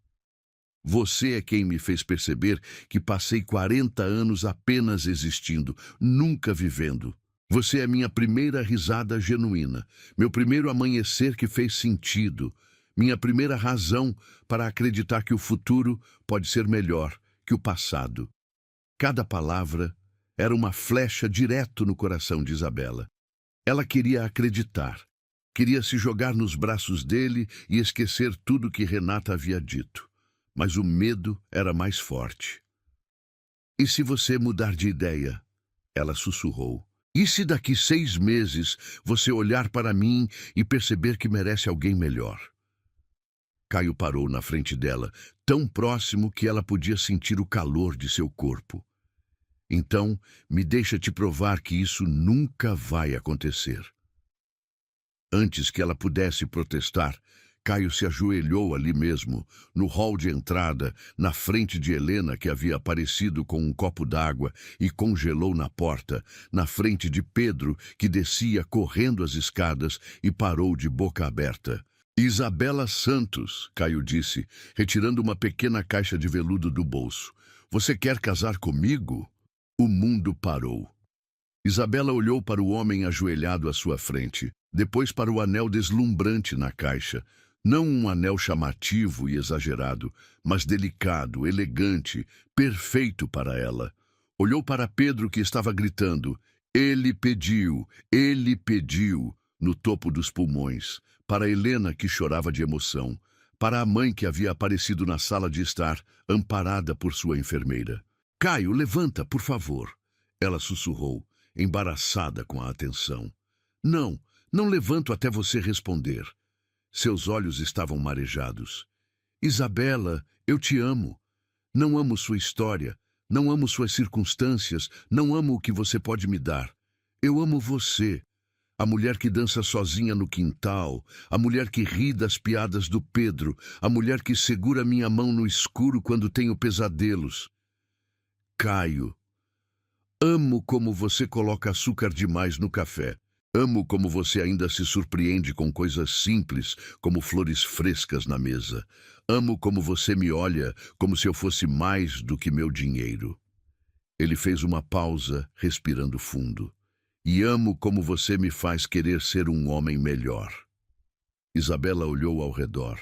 Você é quem me fez perceber que passei 40 anos apenas existindo, nunca vivendo. Você é minha primeira risada genuína, meu primeiro amanhecer que fez sentido, minha primeira razão para acreditar que o futuro pode ser melhor que o passado." Cada palavra era uma flecha direto no coração de Isabela. Ela queria acreditar. Queria se jogar nos braços dele e esquecer tudo que Renata havia dito. Mas o medo era mais forte. E se você mudar de ideia? Ela sussurrou. E se daqui 6 meses você olhar para mim e perceber que merece alguém melhor? Caio parou na frente dela, tão próximo que ela podia sentir o calor de seu corpo. Então, me deixa te provar que isso nunca vai acontecer. Antes que ela pudesse protestar, Caio se ajoelhou ali mesmo, no hall de entrada, na frente de Helena, que havia aparecido com um copo d'água, e congelou na porta, na frente de Pedro, que descia correndo as escadas e parou de boca aberta. Isabela Santos, Caio disse, retirando uma pequena caixa de veludo do bolso. Você quer casar comigo? O mundo parou. Isabela olhou para o homem ajoelhado à sua frente, depois para o anel deslumbrante na caixa. Não um anel chamativo e exagerado, mas delicado, elegante, perfeito para ela. Olhou para Pedro, que estava gritando, ele pediu, no topo dos pulmões, para Helena, que chorava de emoção, para a mãe que havia aparecido na sala de estar, amparada por sua enfermeira. Caio, levanta, por favor. Ela sussurrou, embaraçada com a atenção. Não levanto até você responder. Seus olhos estavam marejados. Isabela, eu te amo. Não amo sua história, não amo suas circunstâncias, não amo o que você pode me dar. Eu amo você. A mulher que dança sozinha no quintal, a mulher que ri das piadas do Pedro, a mulher que segura minha mão no escuro quando tenho pesadelos. Caio, amo como você coloca açúcar demais no café. Amo como você ainda se surpreende com coisas simples, como flores frescas na mesa. Amo como você me olha como se eu fosse mais do que meu dinheiro. Ele fez uma pausa, respirando fundo. E amo como você me faz querer ser um homem melhor. Isabela olhou ao redor.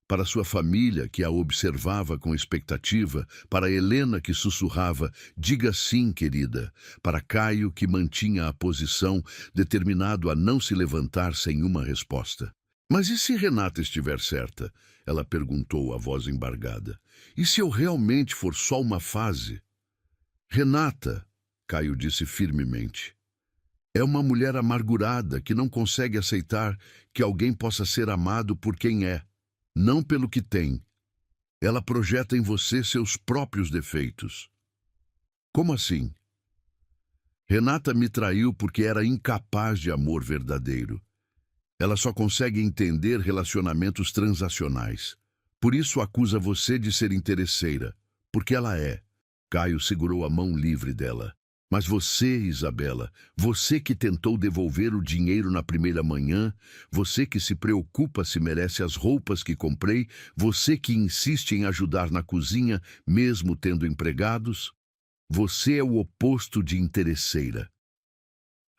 Para sua família, que a observava com expectativa, para Helena, que sussurrava, diga sim, querida, para Caio, que mantinha a posição, determinado a não se levantar sem uma resposta. Mas e se Renata estiver certa? Ela perguntou, a voz embargada. E se eu realmente for só uma fase? Renata, Caio disse firmemente, é uma mulher amargurada que não consegue aceitar que alguém possa ser amado por quem é, não pelo que tem. Ela projeta em você seus próprios defeitos. Como assim? Renata me traiu porque era incapaz de amor verdadeiro. Ela só consegue entender relacionamentos transacionais. Por isso acusa você de ser interesseira, porque ela é. Caio segurou a mão livre dela. Mas você, Isabela, você que tentou devolver o dinheiro na primeira manhã, você que se preocupa se merece as roupas que comprei, você que insiste em ajudar na cozinha, mesmo tendo empregados, você é o oposto de interesseira.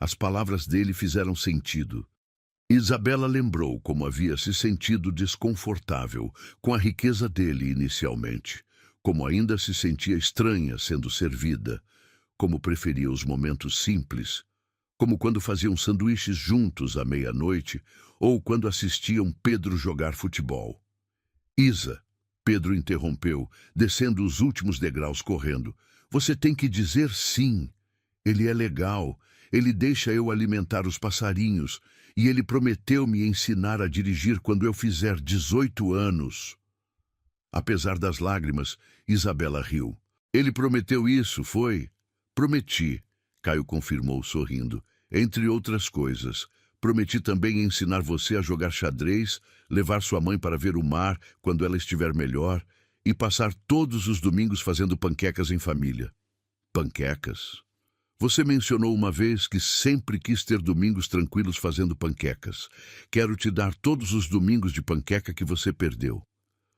As palavras dele fizeram sentido. Isabela lembrou como havia se sentido desconfortável com a riqueza dele inicialmente, como ainda se sentia estranha sendo servida, como preferia os momentos simples, como quando faziam sanduíches juntos à meia-noite ou quando assistiam Pedro jogar futebol. Isa, Pedro interrompeu, descendo os últimos degraus correndo. Você tem que dizer sim. Ele é legal, ele deixa eu alimentar os passarinhos e ele prometeu me ensinar a dirigir quando eu fizer 18 anos. Apesar das lágrimas, Isabela riu. Ele prometeu isso, foi? Prometi, Caio confirmou sorrindo. Entre outras coisas, prometi também ensinar você a jogar xadrez, levar sua mãe para ver o mar quando ela estiver melhor e passar todos os domingos fazendo panquecas em família. Panquecas? Você mencionou uma vez que sempre quis ter domingos tranquilos fazendo panquecas. Quero te dar todos os domingos de panqueca que você perdeu.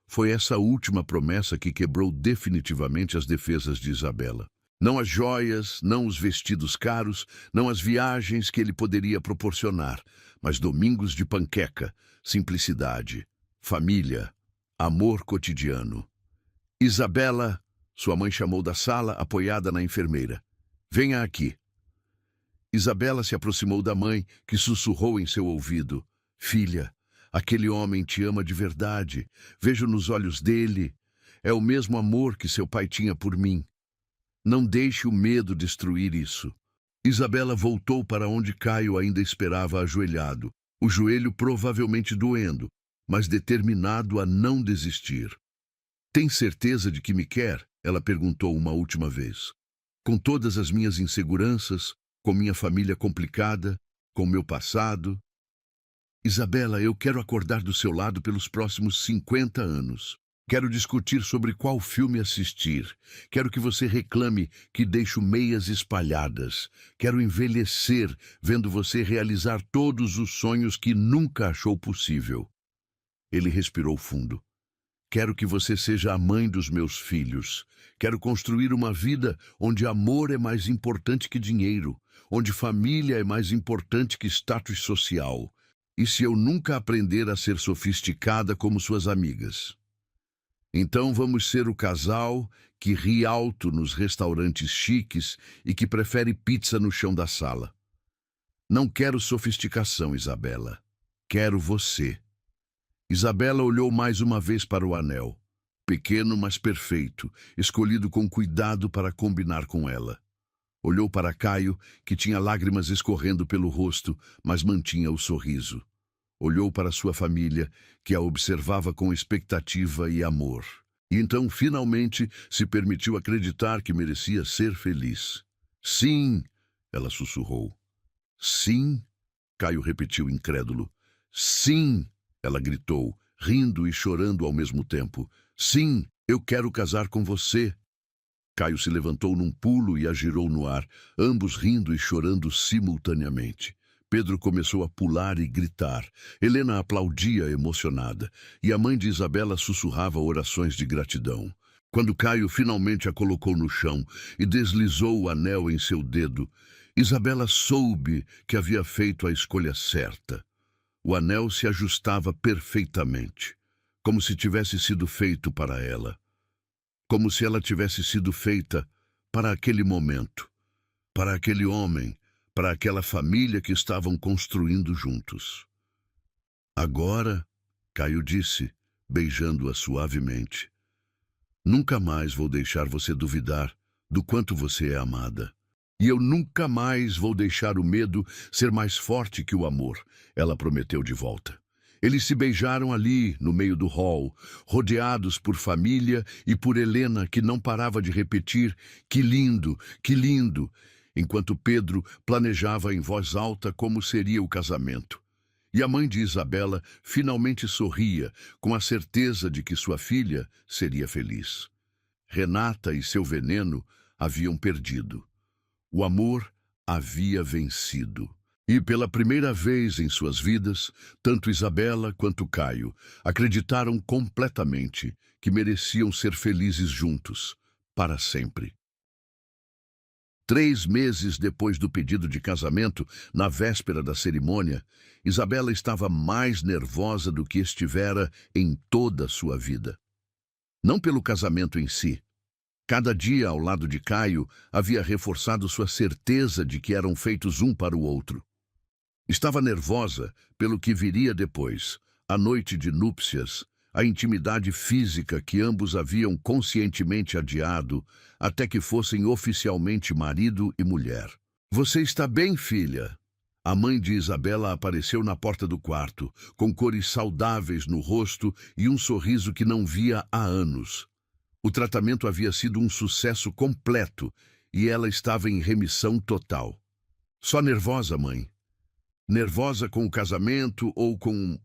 Foi essa última promessa que quebrou definitivamente as defesas de Isabela. Não as joias, não os vestidos caros, não as viagens que ele poderia proporcionar, mas domingos de panqueca, simplicidade, família, amor cotidiano. Isabela, sua mãe chamou da sala, apoiada na enfermeira. Venha aqui. Isabela se aproximou da mãe, que sussurrou em seu ouvido. Filha, aquele homem te ama de verdade. Vejo nos olhos dele. É o mesmo amor que seu pai tinha por mim. Não deixe o medo destruir isso. Isabela voltou para onde Caio ainda esperava ajoelhado, o joelho provavelmente doendo, mas determinado a não desistir. Tem certeza de que me quer? Ela perguntou uma última vez. Com todas as minhas inseguranças, com minha família complicada, com meu passado. Isabela, eu quero acordar do seu lado pelos próximos 50 anos. Quero discutir sobre qual filme assistir. Quero que você reclame que deixo meias espalhadas. Quero envelhecer vendo você realizar todos os sonhos que nunca achou possível. Ele respirou fundo. Quero que você seja a mãe dos meus filhos. Quero construir uma vida onde amor é mais importante que dinheiro, onde família é mais importante que status social. E se eu nunca aprender a ser sofisticada como suas amigas? Então vamos ser o casal que ri alto nos restaurantes chiques e que prefere pizza no chão da sala. Não quero sofisticação, Isabela. Quero você. Isabela olhou mais uma vez para o anel. Pequeno, mas perfeito, escolhido com cuidado para combinar com ela. Olhou para Caio, que tinha lágrimas escorrendo pelo rosto, mas mantinha o sorriso. Olhou para sua família, que a observava com expectativa e amor. E então, finalmente, se permitiu acreditar que merecia ser feliz. Sim, ela sussurrou. Sim, Caio repetiu incrédulo. Sim, ela gritou, rindo e chorando ao mesmo tempo. Sim, eu quero casar com você. Caio se levantou num pulo e a girou no ar, ambos rindo e chorando simultaneamente. Pedro começou a pular e gritar. Helena aplaudia emocionada, e a mãe de Isabela sussurrava orações de gratidão. Quando Caio finalmente a colocou no chão e deslizou o anel em seu dedo, Isabela soube que havia feito a escolha certa. O anel se ajustava perfeitamente, como se tivesse sido feito para ela. Como se ela tivesse sido feita para aquele momento, para aquele homem, para aquela família que estavam construindo juntos. Agora, Caio disse, beijando-a suavemente, nunca mais vou deixar você duvidar do quanto você é amada. E eu nunca mais vou deixar o medo ser mais forte que o amor, ela prometeu de volta. Eles se beijaram ali, no meio do hall, rodeados por família e por Helena, que não parava de repetir, que lindo, enquanto Pedro planejava em voz alta como seria o casamento. E a mãe de Isabela finalmente sorria, com a certeza de que sua filha seria feliz. Renata e seu veneno haviam perdido. O amor havia vencido. E pela primeira vez em suas vidas, tanto Isabela quanto Caio acreditaram completamente que mereciam ser felizes juntos, para sempre. 3 meses depois do pedido de casamento, na véspera da cerimônia, Isabela estava mais nervosa do que estivera em toda a sua vida. Não pelo casamento em si. Cada dia ao lado de Caio havia reforçado sua certeza de que eram feitos um para o outro. Estava nervosa pelo que viria depois, a noite de núpcias, a intimidade física que ambos haviam conscientemente adiado até que fossem oficialmente marido e mulher. Você está bem, filha? A mãe de Isabela apareceu na porta do quarto, com cores saudáveis no rosto e um sorriso que não via há anos. O tratamento havia sido um sucesso completo e ela estava em remissão total. Só nervosa, mãe? Nervosa com o casamento ou com...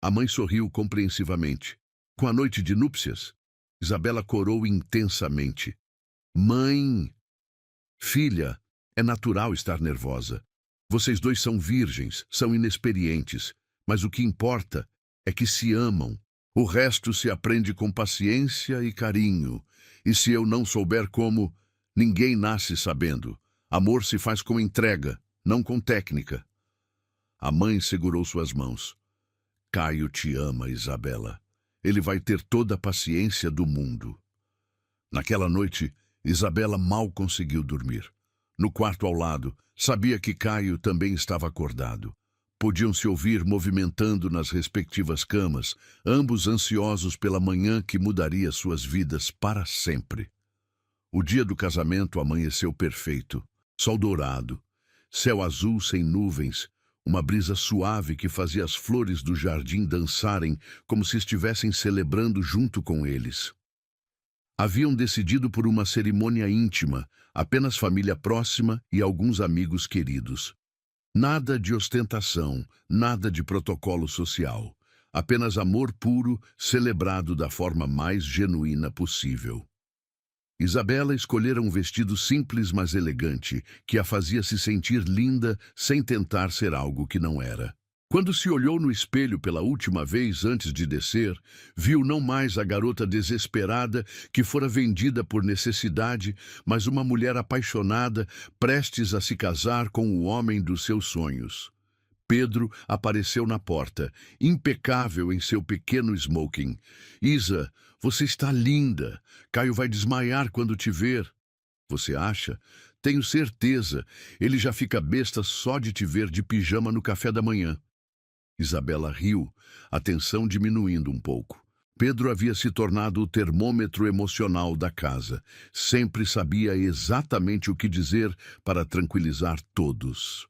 A mãe sorriu compreensivamente. Com a noite de núpcias, Isabela corou intensamente. Mãe! Filha, é natural estar nervosa. Vocês dois são virgens, são inexperientes, mas o que importa é que se amam. O resto se aprende com paciência e carinho. E se eu não souber como, ninguém nasce sabendo. Amor se faz com entrega, não com técnica. A mãe segurou suas mãos. Caio te ama, Isabela. Ele vai ter toda a paciência do mundo. Naquela noite, Isabela mal conseguiu dormir. No quarto ao lado, sabia que Caio também estava acordado. Podiam se ouvir movimentando nas respectivas camas, ambos ansiosos pela manhã que mudaria suas vidas para sempre. O dia do casamento amanheceu perfeito. Sol dourado, céu azul sem nuvens, uma brisa suave que fazia as flores do jardim dançarem como se estivessem celebrando junto com eles. Haviam decidido por uma cerimônia íntima, apenas família próxima e alguns amigos queridos. Nada de ostentação, nada de protocolo social. Apenas amor puro, celebrado da forma mais genuína possível. Isabela escolhera um vestido simples, mas elegante, que a fazia se sentir linda sem tentar ser algo que não era. Quando se olhou no espelho pela última vez antes de descer, viu não mais a garota desesperada que fora vendida por necessidade, mas uma mulher apaixonada, prestes a se casar com o homem dos seus sonhos. Pedro apareceu na porta, impecável em seu pequeno smoking. Isa, você está linda. Caio vai desmaiar quando te ver. Você acha? Tenho certeza. Ele já fica besta só de te ver de pijama no café da manhã. Isabela riu, a tensão diminuindo um pouco. Pedro havia se tornado o termômetro emocional da casa. Sempre sabia exatamente o que dizer para tranquilizar todos.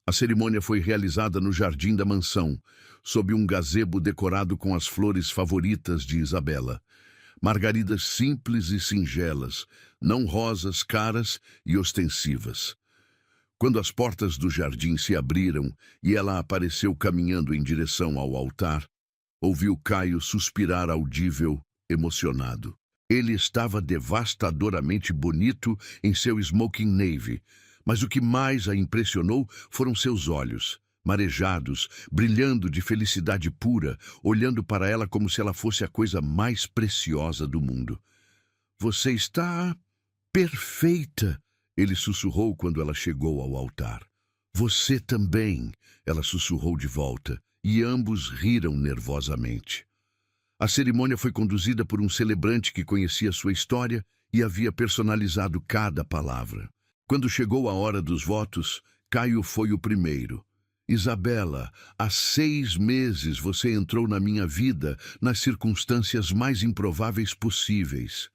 A cerimônia foi realizada no jardim da mansão, sob um gazebo decorado com as flores favoritas de Isabela. Margaridas simples e singelas, não rosas caras e ostensivas. Quando as portas do jardim se abriram e ela apareceu caminhando em direção ao altar, ouviu Caio suspirar audível, emocionado. Ele estava devastadoramente bonito em seu smoking navy, mas o que mais a impressionou foram seus olhos, marejados, brilhando de felicidade pura, olhando para ela como se ela fosse a coisa mais preciosa do mundo. Você está perfeita, ele sussurrou quando ela chegou ao altar. Você também, ela sussurrou de volta, e ambos riram nervosamente. A cerimônia foi conduzida por um celebrante que conhecia sua história e havia personalizado cada palavra. Quando chegou a hora dos votos, Caio foi o primeiro. Isabela, há 6 meses você entrou na minha vida nas circunstâncias mais improváveis possíveis.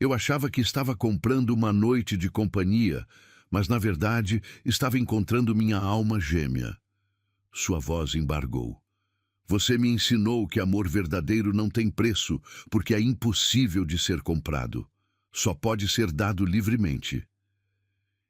Eu achava que estava comprando uma noite de companhia, mas na verdade estava encontrando minha alma gêmea. Sua voz embargou. Você me ensinou que amor verdadeiro não tem preço, porque é impossível de ser comprado. Só pode ser dado livremente.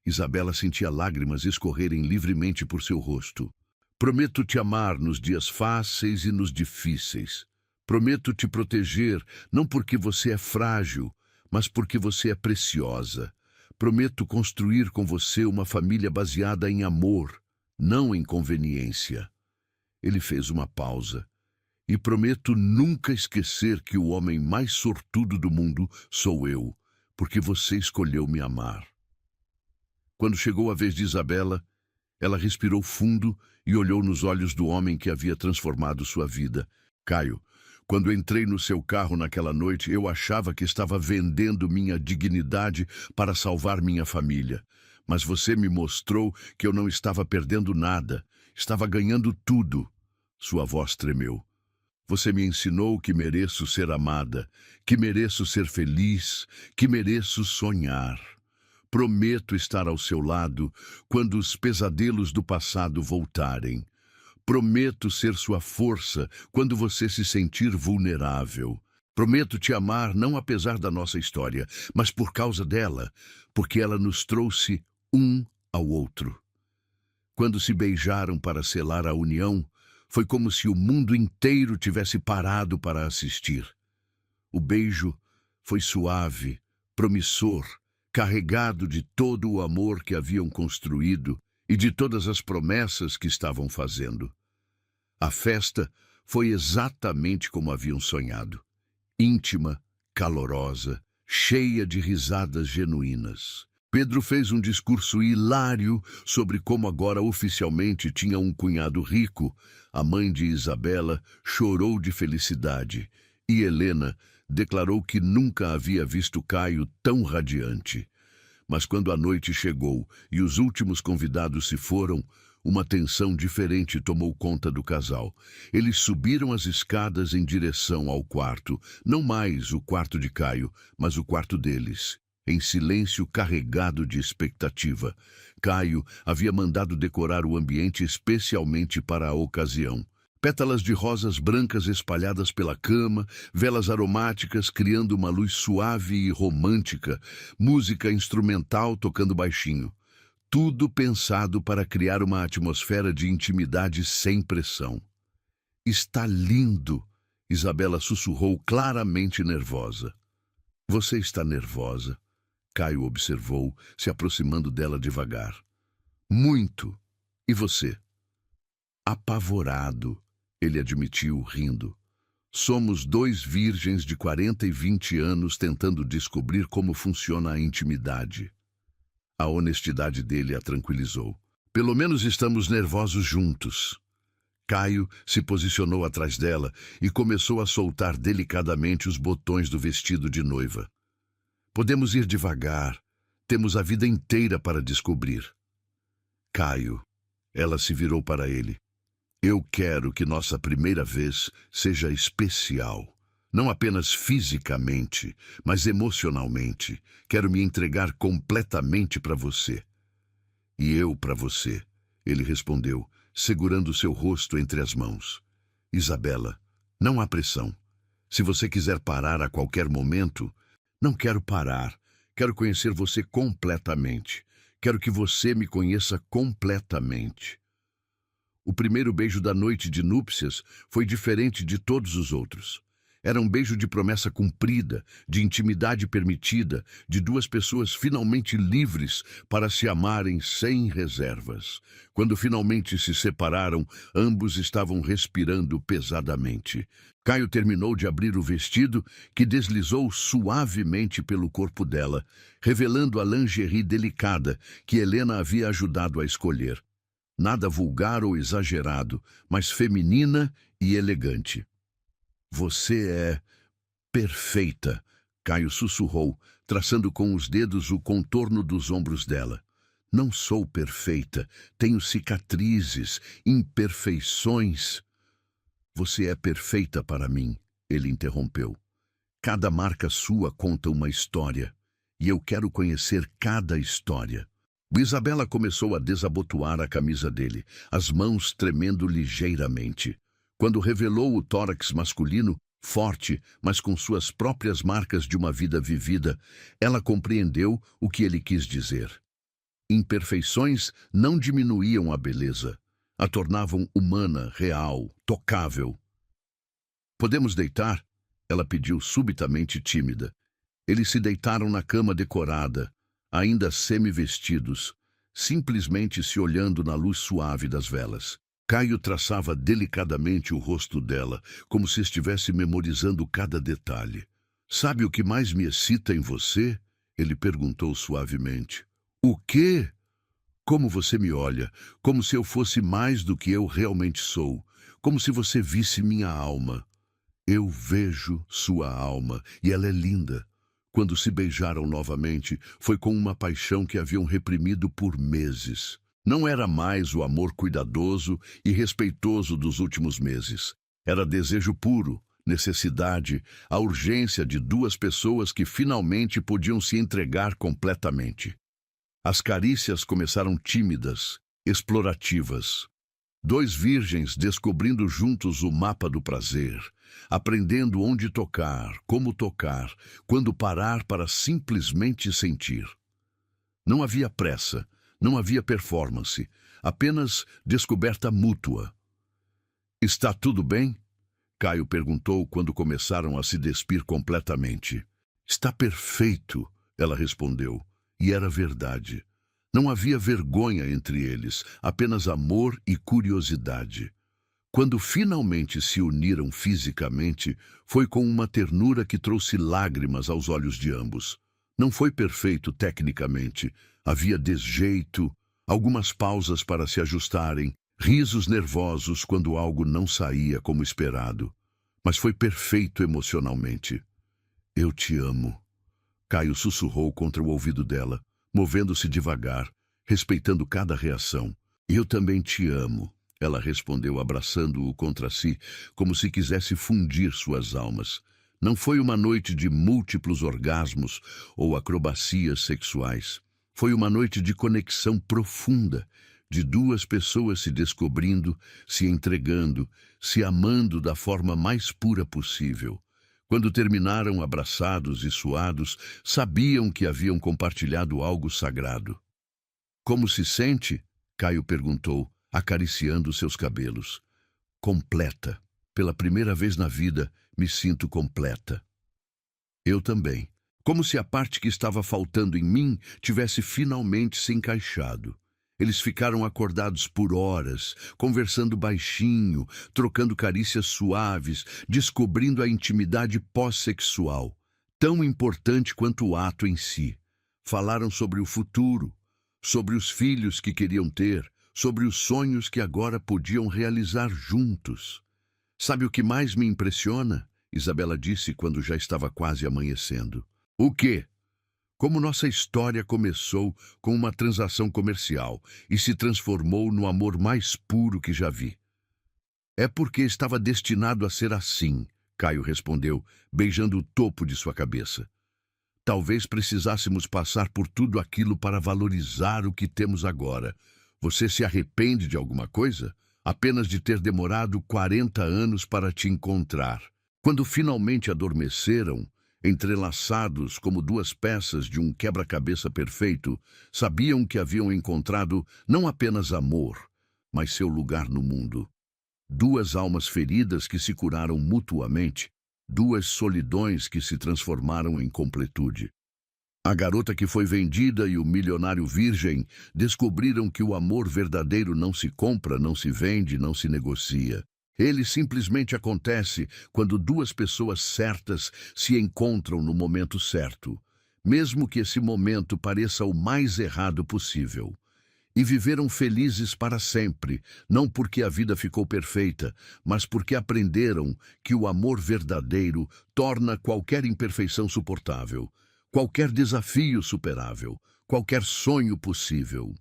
Isabela sentia lágrimas escorrerem livremente por seu rosto. Prometo te amar nos dias fáceis e nos difíceis. Prometo te proteger, não porque você é frágil, mas porque você é preciosa. Prometo construir com você uma família baseada em amor, não em conveniência. Ele fez uma pausa. E prometo nunca esquecer que o homem mais sortudo do mundo sou eu, porque você escolheu me amar. Quando chegou a vez de Isabela, ela respirou fundo e olhou nos olhos do homem que havia transformado sua vida. Caio, quando entrei no seu carro naquela noite, eu achava que estava vendendo minha dignidade para salvar minha família. Mas você me mostrou que eu não estava perdendo nada, estava ganhando tudo. Sua voz tremeu. Você me ensinou que mereço ser amada, que mereço ser feliz, que mereço sonhar. Prometo estar ao seu lado quando os pesadelos do passado voltarem. Prometo ser sua força quando você se sentir vulnerável. Prometo te amar não apesar da nossa história, mas por causa dela, porque ela nos trouxe um ao outro. Quando se beijaram para selar a união, foi como se o mundo inteiro tivesse parado para assistir. O beijo foi suave, promissor, carregado de todo o amor que haviam construído e de todas as promessas que estavam fazendo. A festa foi exatamente como haviam sonhado. Íntima, calorosa, cheia de risadas genuínas. Pedro fez um discurso hilário sobre como agora oficialmente tinha um cunhado rico. A mãe de Isabela chorou de felicidade e Helena declarou que nunca havia visto Caio tão radiante. Mas quando a noite chegou e os últimos convidados se foram, Uma tensão diferente tomou conta do casal. Eles subiram as escadas em direção ao quarto, não mais o quarto de Caio, mas o quarto deles, em silêncio carregado de expectativa. Caio havia mandado decorar o ambiente especialmente para a ocasião. Pétalas de rosas brancas espalhadas pela cama, velas aromáticas criando uma luz suave e romântica, música instrumental tocando baixinho. Tudo pensado para criar uma atmosfera de intimidade sem pressão. Está lindo, Isabela sussurrou, claramente nervosa. Você está nervosa? Caio observou, se aproximando dela devagar. Muito. E você? Apavorado, ele admitiu, rindo. Somos dois virgens de 40 e 20 anos tentando descobrir como funciona a intimidade. A honestidade dele a tranquilizou. Pelo menos estamos nervosos juntos. Caio se posicionou atrás dela e começou a soltar delicadamente os botões do vestido de noiva. Podemos ir devagar. Temos a vida inteira para descobrir. Caio, ela se virou para ele. Eu quero que nossa primeira vez seja especial. Não apenas fisicamente, mas emocionalmente. Quero me entregar completamente para você. E eu para você, ele respondeu, segurando seu rosto entre as mãos. Isabela, não há pressão. Se você quiser parar a qualquer momento, não quero parar. Quero conhecer você completamente. Quero que você me conheça completamente. O primeiro beijo da noite de núpcias foi diferente de todos os outros. Era um beijo de promessa cumprida, de intimidade permitida, de duas pessoas finalmente livres para se amarem sem reservas. Quando finalmente se separaram, ambos estavam respirando pesadamente. Caio terminou de abrir o vestido, que deslizou suavemente pelo corpo dela, revelando a lingerie delicada que Helena havia ajudado a escolher. Nada vulgar ou exagerado, mas feminina e elegante. Você é perfeita, Caio sussurrou, traçando com os dedos o contorno dos ombros dela. Não sou perfeita, tenho cicatrizes, imperfeições. Você é perfeita para mim, ele interrompeu. Cada marca sua conta uma história, e eu quero conhecer cada história. Isabela começou a desabotoar a camisa dele, as mãos tremendo ligeiramente. Quando revelou o tórax masculino, forte, mas com suas próprias marcas de uma vida vivida, ela compreendeu o que ele quis dizer. Imperfeições não diminuíam a beleza, a tornavam humana, real, tocável. Podemos deitar? Ela pediu subitamente tímida. Eles se deitaram na cama decorada, ainda semi-vestidos, simplesmente se olhando na luz suave das velas. Caio traçava delicadamente o rosto dela, como se estivesse memorizando cada detalhe. Sabe o que mais me excita em você? Ele perguntou suavemente. O quê? Como você me olha, como se eu fosse mais do que eu realmente sou, como se você visse minha alma. Eu vejo sua alma, e ela é linda. Quando se beijaram novamente, foi com uma paixão que haviam reprimido por meses. Não era mais o amor cuidadoso e respeitoso dos últimos meses. Era desejo puro, necessidade, a urgência de duas pessoas que finalmente podiam se entregar completamente. As carícias começaram tímidas, explorativas. Dois virgens descobrindo juntos o mapa do prazer, aprendendo onde tocar, como tocar, quando parar para simplesmente sentir. Não havia pressa. Não havia performance, apenas descoberta mútua. Está tudo bem? Caio perguntou quando começaram a se despir completamente. Está perfeito, ela respondeu, e era verdade. Não havia vergonha entre eles, apenas amor e curiosidade. Quando finalmente se uniram fisicamente, foi com uma ternura que trouxe lágrimas aos olhos de ambos. Não foi perfeito tecnicamente. Havia desjeito, algumas pausas para se ajustarem, risos nervosos quando algo não saía como esperado. Mas foi perfeito emocionalmente. Eu te amo. Caio sussurrou contra o ouvido dela, movendo-se devagar, respeitando cada reação. Eu também te amo, ela respondeu, abraçando-o contra si, como se quisesse fundir suas almas. Não foi uma noite de múltiplos orgasmos ou acrobacias sexuais. Foi uma noite de conexão profunda, de duas pessoas se descobrindo, se entregando, se amando da forma mais pura possível. Quando terminaram abraçados e suados, sabiam que haviam compartilhado algo sagrado. Como se sente? Caio perguntou, acariciando seus cabelos. Completa. Pela primeira vez na vida, me sinto completa. Eu também. Como se a parte que estava faltando em mim tivesse finalmente se encaixado. Eles ficaram acordados por horas, conversando baixinho, trocando carícias suaves, descobrindo a intimidade pós-sexual, tão importante quanto o ato em si. Falaram sobre o futuro, sobre os filhos que queriam ter, sobre os sonhos que agora podiam realizar juntos. Sabe o que mais me impressiona? Isabela disse quando já estava quase amanhecendo. O quê? Como nossa história começou com uma transação comercial e se transformou no amor mais puro que já vi. É porque estava destinado a ser assim, Caio respondeu, beijando o topo de sua cabeça. Talvez precisássemos passar por tudo aquilo para valorizar o que temos agora. Você se arrepende de alguma coisa? Apenas de ter demorado 40 anos para te encontrar. Quando finalmente adormeceram, entrelaçados como duas peças de um quebra-cabeça perfeito, sabiam que haviam encontrado não apenas amor, mas seu lugar no mundo. Duas almas feridas que se curaram mutuamente, duas solidões que se transformaram em completude. A garota que foi vendida e o milionário virgem descobriram que o amor verdadeiro não se compra, não se vende, não se negocia. Ele simplesmente acontece quando duas pessoas certas se encontram no momento certo, mesmo que esse momento pareça o mais errado possível. E viveram felizes para sempre, não porque a vida ficou perfeita, mas porque aprenderam que o amor verdadeiro torna qualquer imperfeição suportável, qualquer desafio superável, qualquer sonho possível.